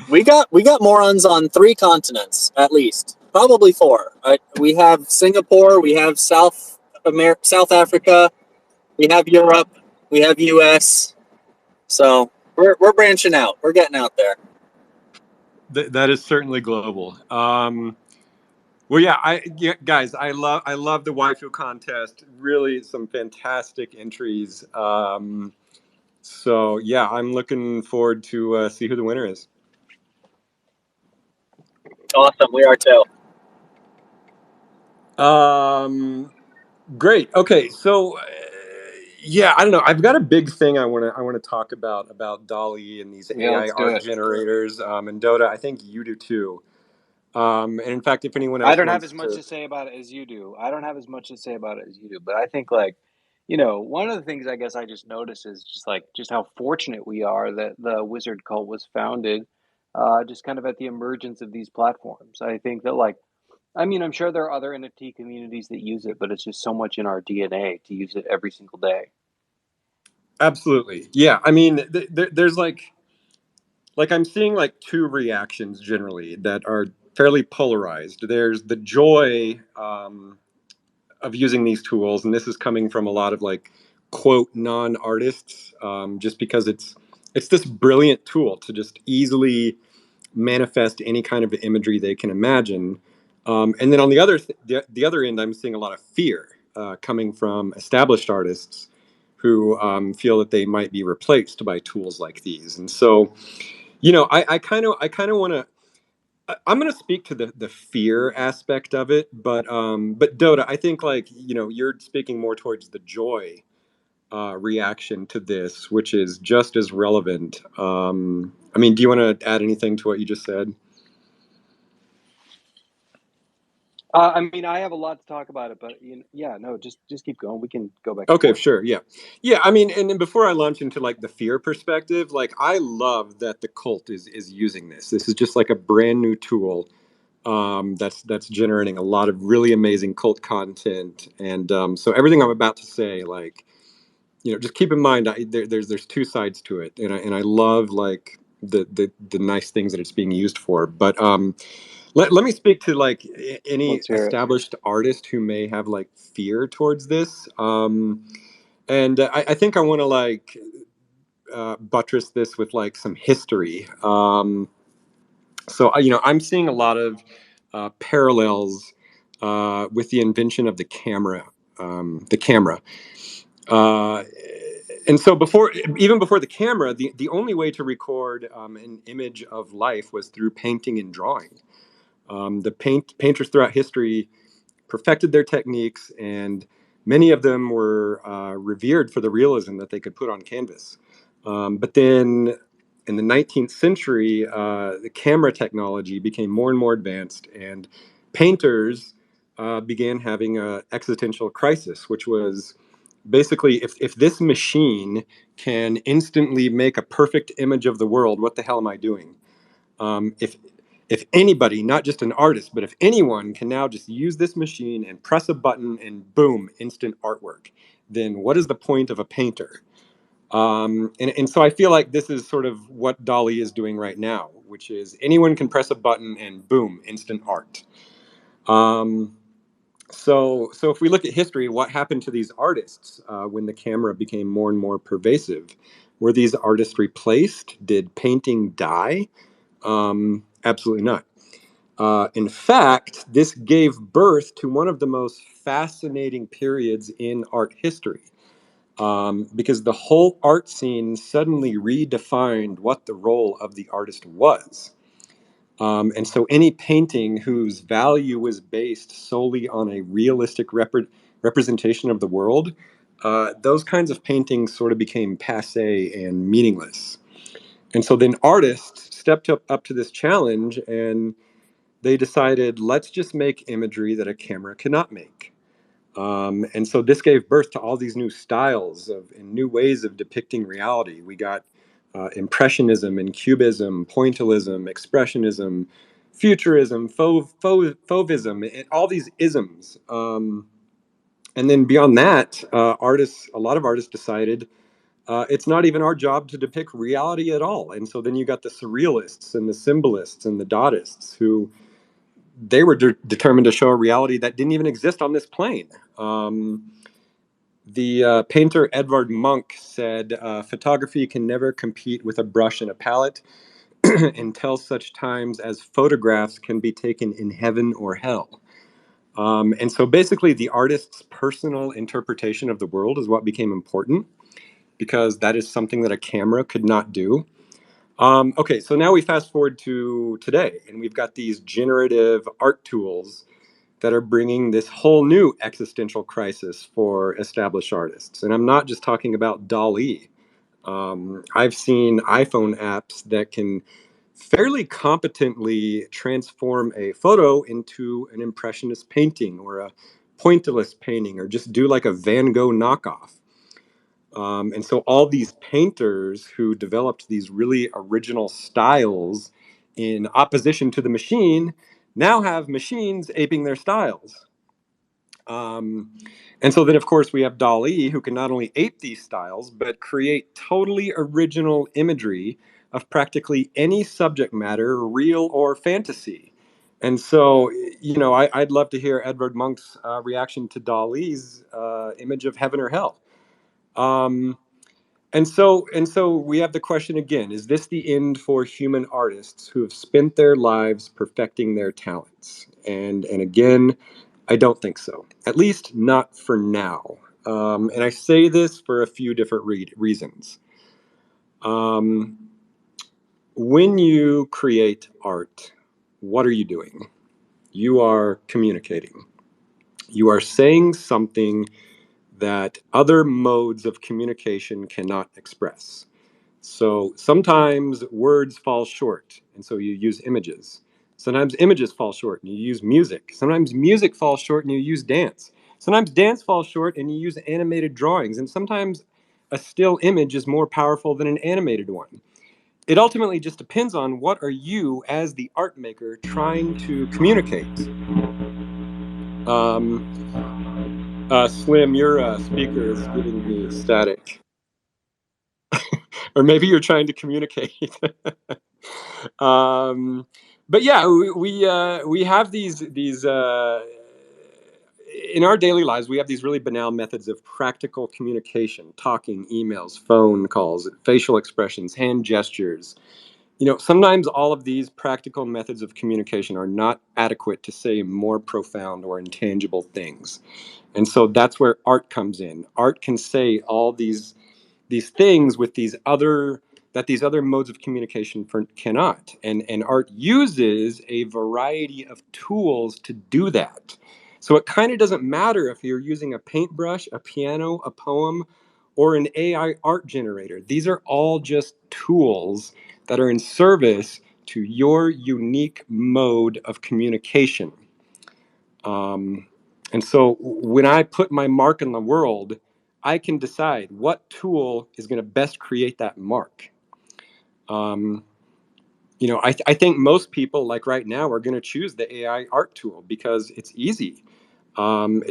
We got morons on 3 continents at least, probably 4. We have Singapore, we have South Africa, we have Europe, we have US. So we're branching out. We're getting out there. That is certainly global. Well, guys, I love the waifu contest. Really, some fantastic entries. So yeah, I'm looking forward to see who the winner is. Awesome, we are too. Great. Okay, so yeah, I don't know. I've got a big thing I want to talk about DALL-E and these AI art generators. And Dota, I think you do too. And in fact, if anyone else, I don't have as much to say about it as you do. But I think, like, you know, one of the things I guess I just noticed is just how fortunate we are that the Wizard cult was founded, just kind of at the emergence of these platforms. I think that, like, I mean, I'm sure there are other NFT communities that use it, but it's just so much in our DNA to use it every single day. Absolutely, yeah. I mean, there's like I'm seeing like 2 reactions generally that are fairly polarized. There's the joy of using these tools, and this is coming from a lot of like quote non-artists, just because it's this brilliant tool to just easily manifest any kind of imagery they can imagine. And then on the other end, I'm seeing a lot of fear coming from established artists who feel that they might be replaced by tools like these. And so, you know, I kind of want to. I'm going to speak to the fear aspect of it, but Dota, I think, like, you know, you're speaking more towards the joy reaction to this, which is just as relevant. I mean, do you want to add anything to what you just said? I mean, I have a lot to talk about it, but yeah, no, just keep going. We can go back and Okay, forth. sure. Yeah. I mean, and then before I launch into like the fear perspective, like I love that the cult is using this. This is just like a brand new tool that's generating a lot of really amazing cult content. And so everything I'm about to say, like, just keep in mind there's two sides to it, and I love like the nice things that it's being used for. But let me speak to like any Let's hear it. established artist who may have like fear towards this. And I think I want to like buttress this with like some history. So I'm seeing a lot of parallels with the invention of the camera. The camera. Uh, and so even before the camera, the only way to record an image of life was through painting and drawing. The painters throughout history perfected their techniques, and many of them were revered for the realism that they could put on canvas. But then in the 19th century, the camera technology became more and more advanced, and painters began having an existential crisis, which was basically if this machine can instantly make a perfect image of the world, what the hell am I doing? If anybody, not just an artist, but if anyone can now just use this machine and press a button and boom, instant artwork, then what is the point of a painter? And so I feel like this is sort of what Dali is doing right now, which is anyone can press a button and boom, instant art. So if we look at history, what happened to these artists when the camera became more and more pervasive? Were these artists replaced? Did painting die? Absolutely not. In fact, this gave birth to one of the most fascinating periods in art history, because the whole art scene suddenly redefined what the role of the artist was. And so any painting whose value was based solely on a realistic representation of the world, those kinds of paintings sort of became passe and meaningless. And so then artists stepped up to this challenge, and they decided, let's just make imagery that a camera cannot make. And so this gave birth to all these new styles and new ways of depicting reality. We got Impressionism and Cubism, Pointillism, Expressionism, Futurism, Fauvism, and all these isms. And then beyond that, a lot of artists decided it's not even our job to depict reality at all. And so then you got the surrealists and the symbolists and the Dadists who they were determined to show a reality that didn't even exist on this plane. The painter Edvard Munch said, photography can never compete with a brush and a palette until such times as photographs can be taken in heaven or hell. And so basically, the artist's personal interpretation of the world is what became important, because that is something that a camera could not do. Okay, so now we fast forward to today, and we've got these generative art tools that are bringing this whole new existential crisis for established artists. And I'm not just talking about DALL-E. I've seen iPhone apps that can fairly competently transform a photo into an impressionist painting or a pointillist painting, or just do like a Van Gogh knockoff. And so all these painters who developed these really original styles in opposition to the machine now have machines aping their styles. Um, and so then, of course, we have DALL-E, who can not only ape these styles, but create totally original imagery of practically any subject matter, real or fantasy. And so, I'd love to hear Edvard Munch's reaction to DALL-E's image of heaven or hell. Um, and so we have the question again, is this the end for human artists who have spent their lives perfecting their talents? And again, I don't think so. At least not for now. And I say this for a few different reasons. Um, when you create art, what are you doing? You are communicating. You are saying something that other modes of communication cannot express. So sometimes words fall short, and so you use images. Sometimes images fall short and you use music. Sometimes music falls short and you use dance. Sometimes dance falls short and you use animated drawings. And sometimes a still image is more powerful than an animated one. It ultimately just depends on what are you, as the art maker, trying to communicate. Slim, your speaker is giving me static. Or maybe you're trying to communicate. But yeah, we have these in our daily lives. We have these really banal methods of practical communication: talking, emails, phone calls, facial expressions, hand gestures. Sometimes all of these practical methods of communication are not adequate to say more profound or intangible things. And so that's where art comes in. Art can say all these things with these other modes of communication cannot. And art uses a variety of tools to do that. So it kind of doesn't matter if you're using a paintbrush, a piano, a poem, or an AI art generator. These are all just tools that are in service to your unique mode of communication. And so when I put my mark in the world, I can decide what tool is going to best create that mark. I think most people, like right now, are going to choose the AI art tool because it's easy.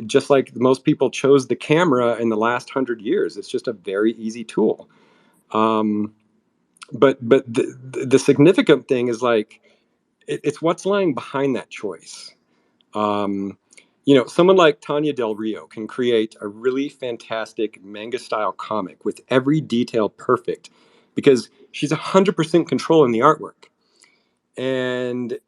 Just like most people chose the camera in the last 100 years, it's just a very easy tool. But the significant thing is like it's what's lying behind that choice. Someone like Tanya Del Rio can create a really fantastic manga-style comic with every detail perfect because she's 100% controlling the artwork. And,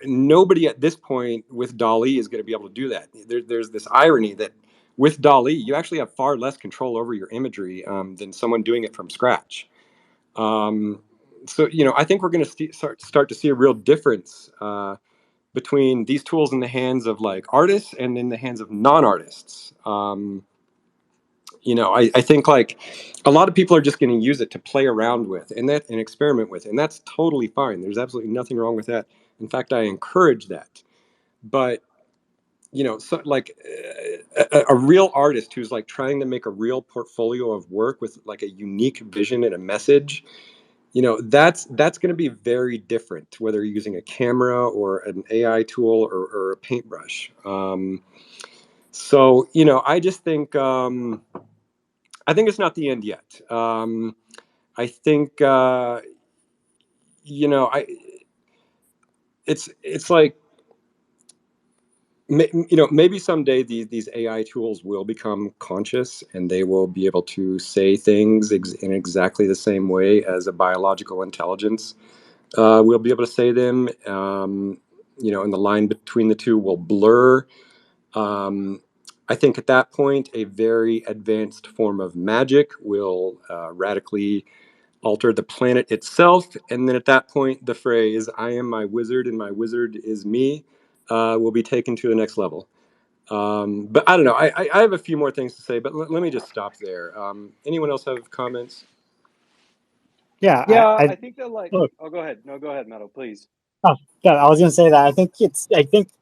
nobody at this point with DALL-E is going to be able to do that. There's this irony that with DALL-E, you actually have far less control over your imagery than someone doing it from scratch. So, I think we're going to start to see a real difference between these tools in the hands of like artists and in the hands of non-artists. I think like a lot of people are just going to use it to play around with and experiment with, and that's totally fine. There's absolutely nothing wrong with that. In fact, I encourage that. But so like a real artist who's like trying to make a real portfolio of work with like a unique vision and a message, that's going to be very different whether you're using a camera or an AI tool or a paintbrush. So I just think I think it's not the end yet. I think I it's like maybe someday these AI tools will become conscious and they will be able to say things in exactly the same way as a biological intelligence. We'll be able to say them, and the line between the two will blur. I think at that point, a very advanced form of magic will radically alter the planet itself. And then at that point, the phrase, "I am my wizard and my wizard is me," will be taken to the next level. But I don't know. I have a few more things to say, but let me just stop there. Anyone else have comments? Yeah, Yeah, I think that like. oh, Oh, go ahead. No, go ahead, Meadow, please. oh, yeah, I was gonna say that. I think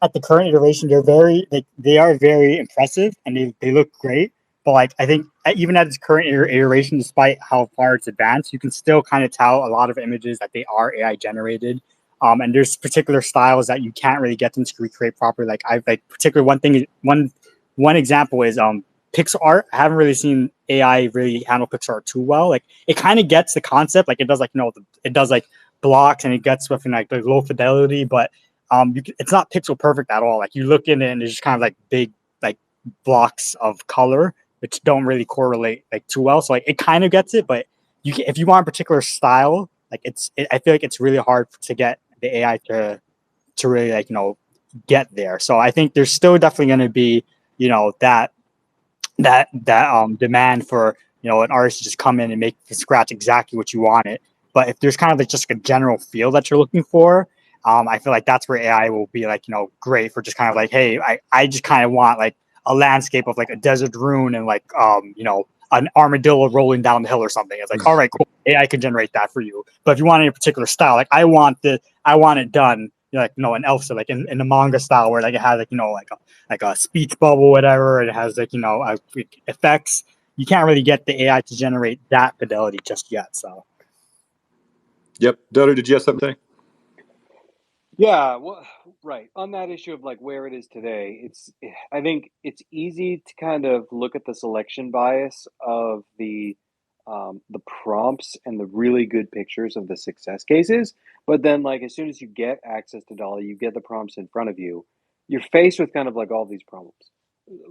at the current iteration, they are very impressive and they look great. But like, I think even at its current iteration, despite how far it's advanced, you can still kind of tell a lot of images that they are AI generated. And there's particular styles that you can't really get them to recreate properly. Like I've like particular one example is pixel art. I haven't really seen AI really handle pixel art too well. Like it kind of gets the concept. Like it does like it does like blocks and it gets within like the low fidelity, but it's not pixel perfect at all. Like you look in it and it's just kind of like big like blocks of color which don't really correlate like too well. So like it kind of gets it, but if you want a particular style, like I feel like it's really hard to get the AI to really like get there. So I think there's still definitely going to be that demand for an artist to just come in and make from scratch exactly what you want it. But if there's kind of like just a general feel that you're looking for, I feel like that's where AI will be like great for just kind of like, hey, I just kind of want like a landscape of like a desert rune and like an armadillo rolling down the hill or something. It's like, all right, cool, AI can generate that for you. But if you want any particular style, like I want it done like an elf, so like in the manga style where like it has like a speech bubble, whatever. It has like effects. You can't really get the AI to generate that fidelity just yet. So. Yep. Dodo, did you have something? Yeah, well, right. On that issue of like where it is today, I think it's easy to kind of look at the selection bias of the prompts and the really good pictures of the success cases. But then like as soon as you get access to Dolly, you get the prompts in front of you, you're faced with kind of like all these problems.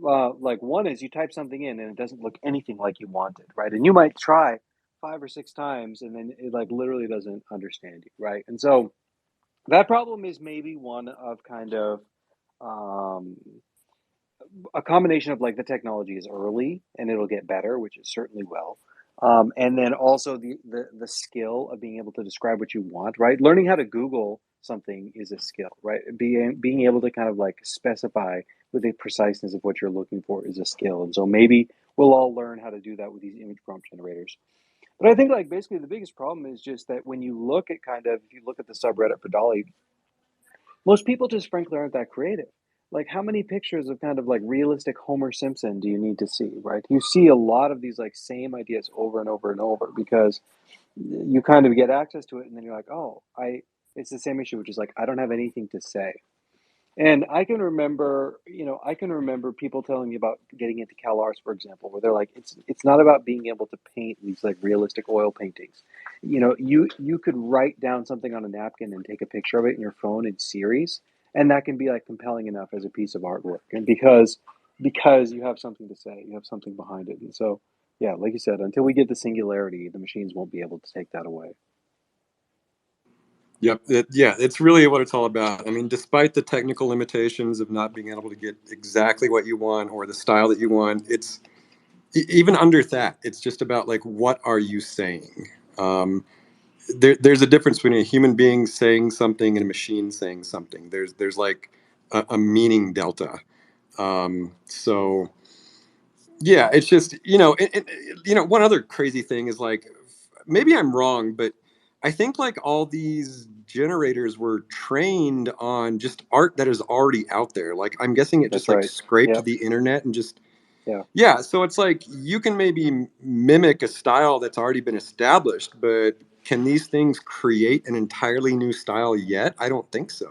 Like one is you type something in and it doesn't look anything like you wanted, right? And you might try 5 or 6 times and then it like literally doesn't understand you, right? And so that problem is maybe one of kind of um, a combination of like the technology is early and it'll get better, which is certainly will. And then also the skill of being able to describe what you want, right? Learning how to Google something is a skill, right? Being able to kind of like specify with the preciseness of what you're looking for is a skill. And so maybe we'll all learn how to do that with these image prompt generators. But I think like basically the biggest problem is just that when you look at if you look at the subreddit for Dolly, most people just frankly aren't that creative. Like, how many pictures of kind of like realistic Homer Simpson do you need to see, right? You see a lot of these like same ideas over and over and over because you kind of get access to it and then you're like, oh, it's the same issue, which is like, I don't have anything to say. And I can remember people telling me about getting into CalArts, for example, where they're like, it's not about being able to paint these like realistic oil paintings. You could write down something on a napkin and take a picture of it in your phone in series, and that can be like compelling enough as a piece of artwork. And because you have something to say, you have something behind it. And so, yeah, like you said, until we get the singularity, the machines won't be able to take that away. Yep. Yeah, it's really what it's all about. I mean, despite the technical limitations of not being able to get exactly what you want or the style that you want, it's even under that, it's just about like, what are you saying? There's a difference between a human being saying something and a machine saying something. There's like a meaning delta. So yeah, it's just one other crazy thing is like, maybe I'm wrong, but I think like all these generators were trained on just art that is already out there. Like I'm guessing it just That's like right. scraped Yep. the internet and just Yeah. yeah. So it's like you can maybe mimic a style that's already been established, but can these things create an entirely new style yet? I don't think so.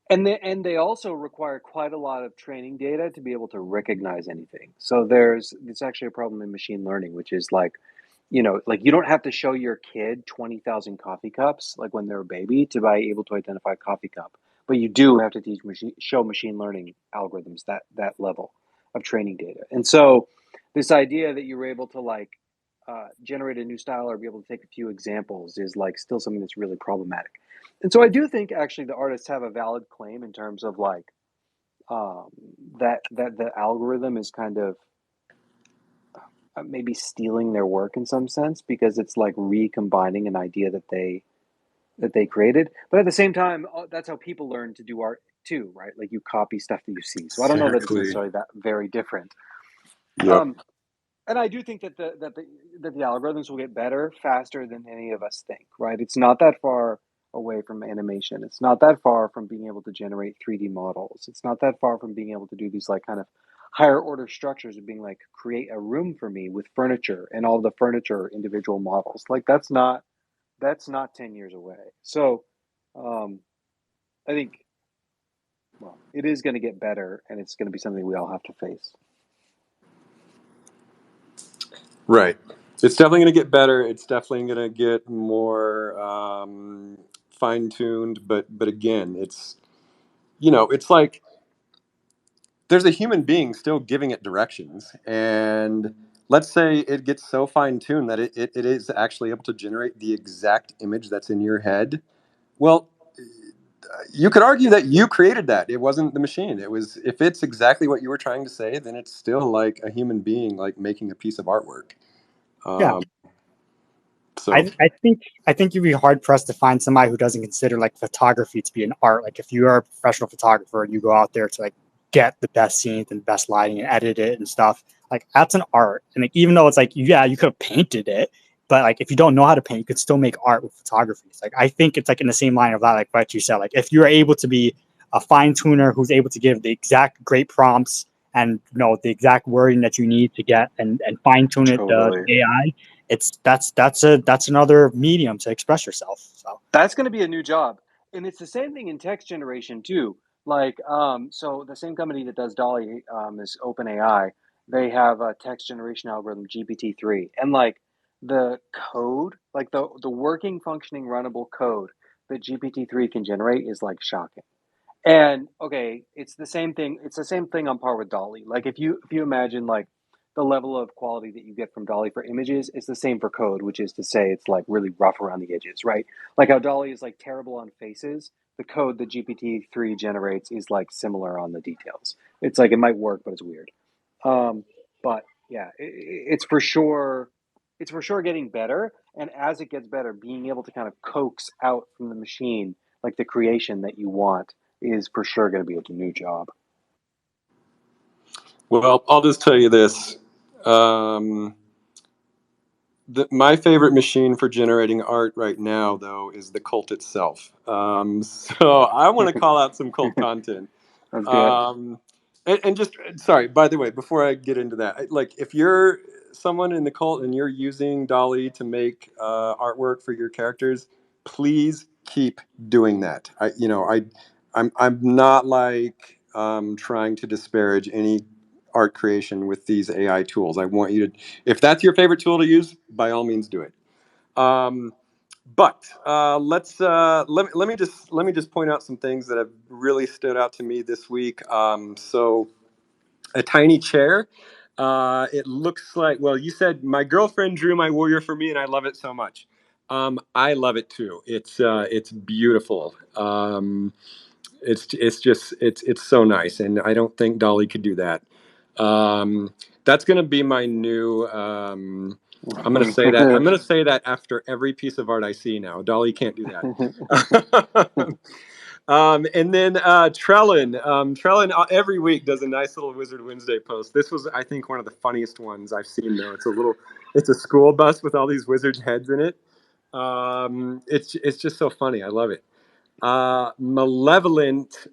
And they also require quite a lot of training data to be able to recognize anything. So it's actually a problem in machine learning, which is like, like you don't have to show your kid 20,000 coffee cups like when they're a baby to be able to identify a coffee cup, but you do have to show machine learning algorithms that level of training data. And so this idea that you were able to like generate a new style or be able to take a few examples is like still something that's really problematic. And so I do think actually the artists have a valid claim in terms of like um, that the algorithm is kind of maybe stealing their work in some sense because it's like recombining an idea that they created. But at the same time, that's how people learn to do art too, right? Like you copy stuff that you see. So I don't know that it's Exactly. necessarily that very different. Yep. And I do think that the algorithms will get better faster than any of us think, right? It's not that far away from animation. It's not that far from being able to generate 3D models. It's not that far from being able to do these like kind of higher order structures of being like create a room for me with furniture and all the furniture individual models. Like that's not 10 years away. So I think it is going to get better and it's going to be something we all have to face. Right. It's definitely going to get better. It's definitely going to get more fine tuned. But again, it's like there's a human being still giving it directions. And let's say it gets so fine tuned that it is actually able to generate the exact image that's in your head. Well, you could argue that you created that. It wasn't the machine. It was, if it's exactly what you were trying to say, then it's still like a human being, like making a piece of artwork. Yeah. So I think you'd be hard pressed to find somebody who doesn't consider like photography to be an art. Like if you are a professional photographer and you go out there to like get the best scenes and best lighting and edit it and stuff, like that's an art. And like even though it's like you could have painted it, but like if you don't know how to paint, you could still make art with photography. It's like I think it's like in the same line of that, like what you said. Like if you're able to be a fine tuner who's able to give the exact great prompts and the exact wording that you need to get and fine tune it Totally. the AI, that's another medium to express yourself. So That's going to be a new job, and it's the same thing in text generation too. Like, so the same company that does Dolly is OpenAI. They have a text generation algorithm, GPT-3, and like the code, like the working, functioning, runnable code that GPT-3 can generate is like shocking. And okay, it's the same thing. It's the same thing on par with Dolly. Like if you imagine like the level of quality that you get from Dolly for images, it's the same for code, which is to say it's like really rough around the edges, right? Like how Dolly is like terrible on faces, the code that GPT-3 generates is like similar on the details. It's like it might work, but it's weird. Um, but yeah, it's for sure. It's for sure getting better, and as it gets better, being able to kind of coax out from the machine like the creation that you want is for sure going to be a new job. Well, I'll just tell you this. My favorite machine for generating art right now, though, is the cult itself. So I want to call out some cult content. Let's do it. And just, sorry, by the way, before I get into that, like if you're someone in the cult and you're using Dolly to make artwork for your characters, please keep doing that. I'm not like trying to disparage any art creation with these AI tools. I want you to, if that's your favorite tool to use, by all means do it. But let me just point out some things that have really stood out to me this week. So a tiny chair. It looks like, well, you said my girlfriend drew my warrior for me, and I love it so much. I love it too. It's beautiful. It's so nice, and I don't think Dolly could do that. That's gonna be my new. I'm gonna say that. I'm gonna say that after every piece of art I see now. Dolly can't do that. And then Trellin. Trellin every week does a nice little Wizard Wednesday post. This was, I think, one of the funniest ones I've seen. Though it's a school bus with all these wizard heads in it. It's just so funny. I love it. Malevolent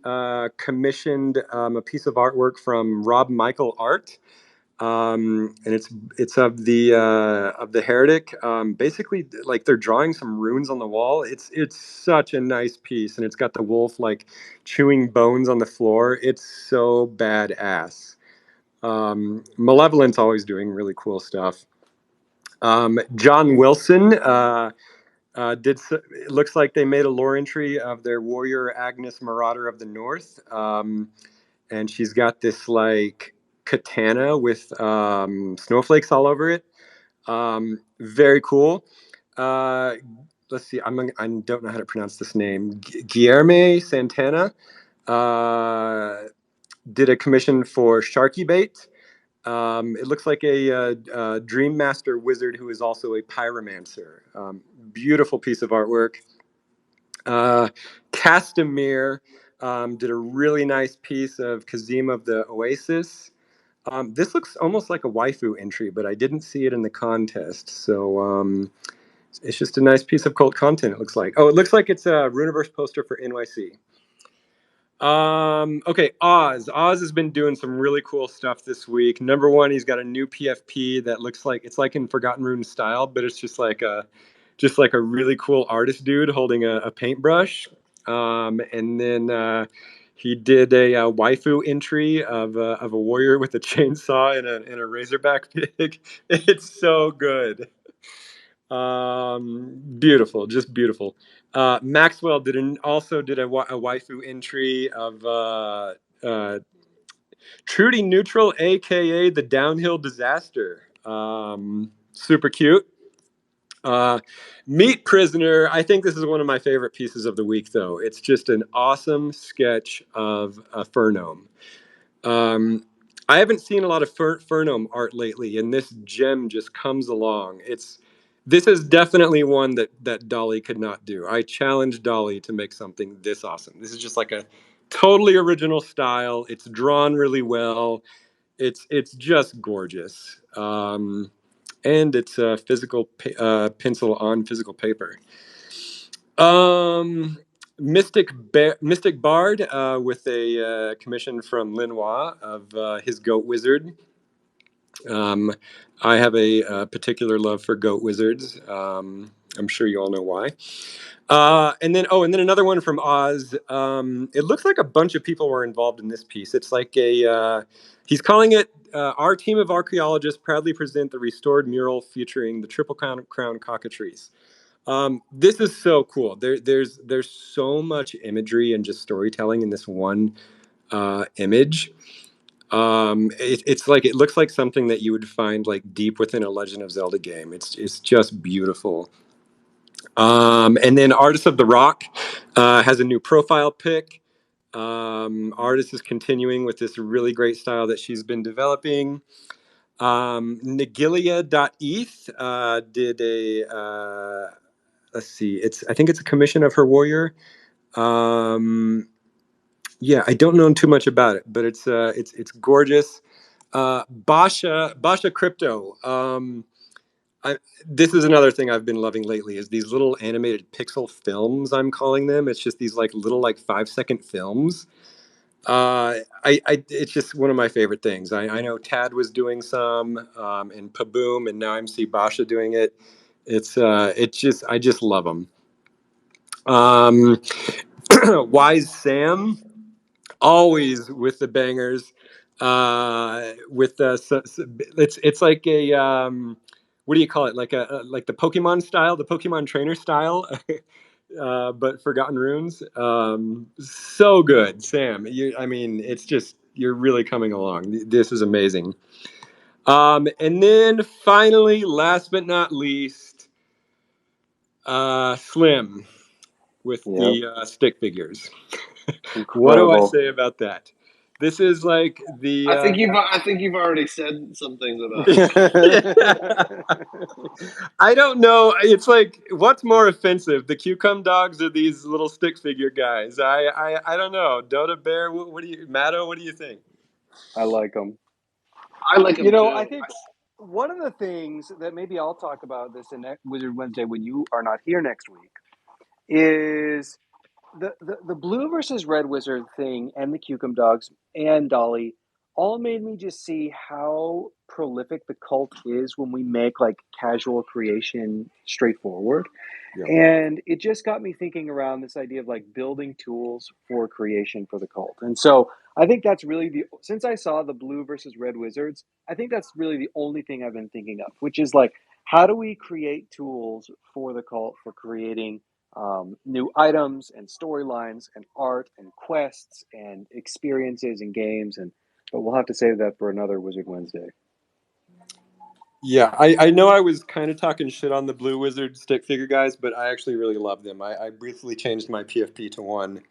commissioned a piece of artwork from Rob Michael Art, and it's of the heretic. Basically, like they're drawing some runes on the wall. It's such a nice piece, and it's got the wolf like chewing bones on the floor. It's so badass. Malevolent's always doing really cool stuff. John Wilson. It looks like they made a lore entry of their warrior Agnes Marauder of the North, and she's got this like katana with snowflakes all over it. Very cool. Let's see. I don't know how to pronounce this name. Guillermo Santana did a commission for Sharky Bait. It looks like a Dream Master wizard who is also a pyromancer. Beautiful piece of artwork. Castamere did a really nice piece of Kazim of the Oasis. This looks almost like a waifu entry, but I didn't see it in the contest. So it's just a nice piece of cult content, it looks like. Oh, it looks like it's a Runiverse poster for NYC. Okay, Oz. Oz has been doing some really cool stuff this week. Number one, he's got a new PFP that looks like it's like in Forgotten Rune style, but it's just like a really cool artist dude holding a paintbrush. And then he did a waifu entry of a warrior with a chainsaw and a razorback pig. It's so good. Beautiful, just beautiful. Maxwell also did a waifu entry of Trudy Neutral, aka the Downhill Disaster. Super cute. Meat Prisoner. I think this is one of my favorite pieces of the week, though. It's just an awesome sketch of a fur gnome. I haven't seen a lot of fur gnome art lately, and this gem just comes along. This is definitely one that Dolly could not do. I challenge Dolly to make something this awesome. This is just like a totally original style. It's drawn really well. It's just gorgeous. and it's a physical pencil on physical paper. Mystic Bard with a commission from Linois of his Goat Wizard. I have a particular love for Goat Wizards. I'm sure you all know why. And then another one from Oz. It looks like a bunch of people were involved in this piece. It's like he's calling it "Our team of archaeologists proudly present the restored mural featuring the Triple Crown cockatrice." This is so cool. There's so much imagery and just storytelling in this one image. It's like, it looks like something that you would find like deep within a Legend of Zelda game. It's just beautiful. And then Artist of the Rock has a new profile pic. Artist is continuing with this really great style that she's been developing. Nagilia.eth did a let's see, I think it's a commission of her warrior. Yeah, I don't know too much about it, but it's gorgeous. Basha Crypto. This is another thing I've been loving lately, is these little animated pixel films, I'm calling them. It's just these like little like 5-second films. It's just one of my favorite things. I know Tad was doing some, and Paboom, and now I'm see Basha doing it. I just love them. Wise Sam, always with the bangers. It's like a what do you call it? Like like the Pokemon style, the Pokemon trainer style, but Forgotten Runes. So good, Sam. I mean, it's just, you're really coming along. This is amazing. And then finally, last but not least, Slim with the stick figures. What do I say about that? This is like the. I think you've already said some things about it. I don't know. It's like, what's more offensive, the Cucumber dogs or these little stick figure guys? I don't know. Dota Bear, Matto? What do you think? I like them. I like them too. I think one of the things that maybe I'll talk about this in Wizard Wednesday when you are not here next week is the blue versus red wizard thing, and the Cucumber dogs and Dolly all made me just see how prolific the cult is when we make like casual creation straightforward. Yeah. And it just got me thinking around this idea of like building tools for creation for the cult. And so I think that's really since I saw the blue versus red wizards, I think that's really the only thing I've been thinking of, which is like, how do we create tools for the cult for creating new items and storylines and art and quests and experiences and games. But we'll have to save that for another Wizard Wednesday. Yeah, I know I was kind of talking shit on the Blue Wizard stick figure guys, but I actually really love them. I briefly changed my PFP to 1.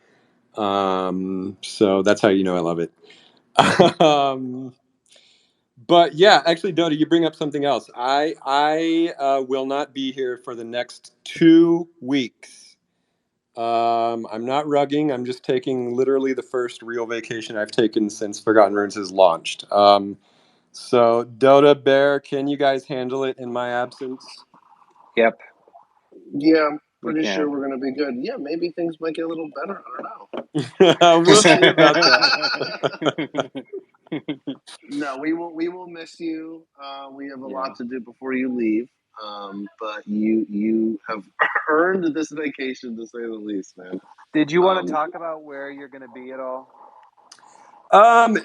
So that's how you know I love it. But yeah, actually, Dota, you bring up something else. I will not be here for the next 2 weeks. I'm not rugging. I'm just taking literally the first real vacation I've taken since Forgotten Runes has launched. So Dota, Bear, can you guys handle it in my absence? Yep. Yeah, I'm pretty sure we're going to be good. Yeah, maybe things might get a little better. I don't know. We'll see about that. No, we will miss you. We have a lot to do before you leave. But you have earned this vacation, to say the least, man. Did you want to talk about where you're going to be at all?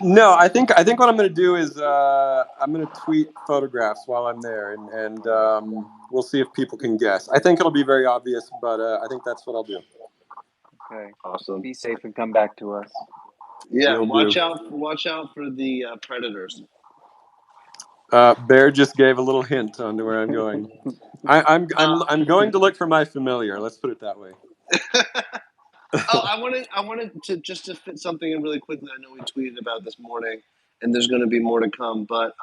No, I think what I'm going to do is I'm going to tweet photographs while I'm there, and we'll see if people can guess. I think it'll be very obvious, but I think that's what I'll do. Okay, awesome. Be safe and come back to us. Yeah, watch out for the predators. Bear just gave a little hint on to where I'm going. I'm going to look for my familiar. Let's put it that way. I wanted to fit something in really quickly. I know we tweeted about this morning, and there's going to be more to come. But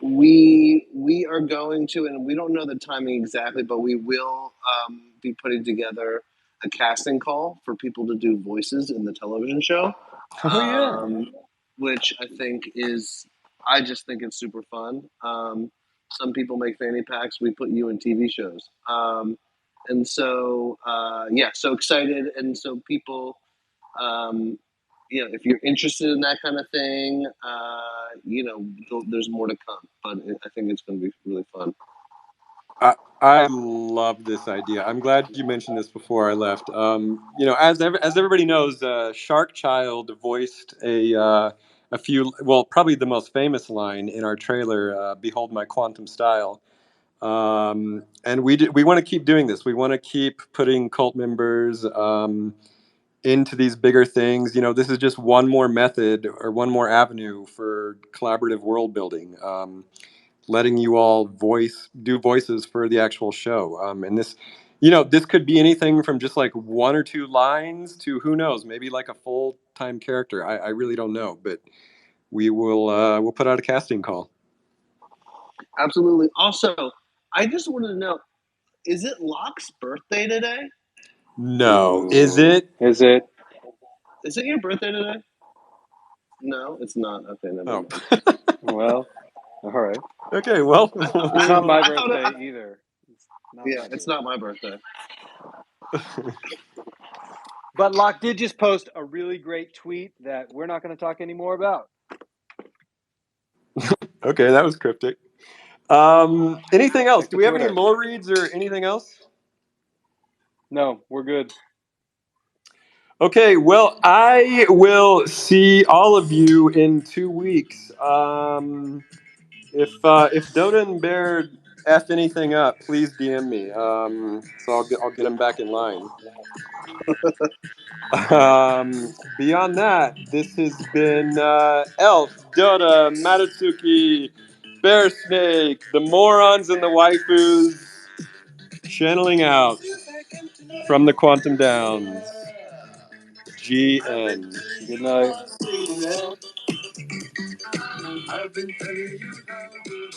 we are going to, and we don't know the timing exactly, but we will be putting together a casting call for people to do voices in the television show. Oh yeah. Which I think is I just think it's super fun. Some people make fanny packs. We put you in TV shows. And so, yeah, so excited. And so people, if you're interested in that kind of thing, there's more to come. But I think it's going to be really fun. I love this idea. I'm glad you mentioned this before I left. As everybody knows, Shark Child voiced a few, well, probably the most famous line in our trailer, "Behold my quantum style." And we want to keep doing this. We want to keep putting cult members into these bigger things. This is just one more method or one more avenue for collaborative world building. Letting you all do voices for the actual show. And this could be anything from just like one or two lines to, who knows, maybe like a full-time character. I really don't know, but we'll put out a casting call. Absolutely. Also, I just wanted to know, is it Locke's birthday today? No. Is it? Is it? Is it your birthday today? No, it's not. Okay, never mind. Well, all right. Okay, well. It's not my birthday either. It's not my birthday. But Locke did just post a really great tweet that we're not going to talk anymore about. Okay, that was cryptic. Anything else? Check Do we have Twitter. any lore reads or anything else? No, we're good. Okay, well, I will see all of you in 2 weeks. If Dota and Bear F anything up, please DM me. So I'll get them back in line. Beyond that, this has been Elf, Dota, Matatsuki, Bear Snake, the morons and the waifus, channeling out from the Quantum Downs. GN. Good night. I've been telling you how good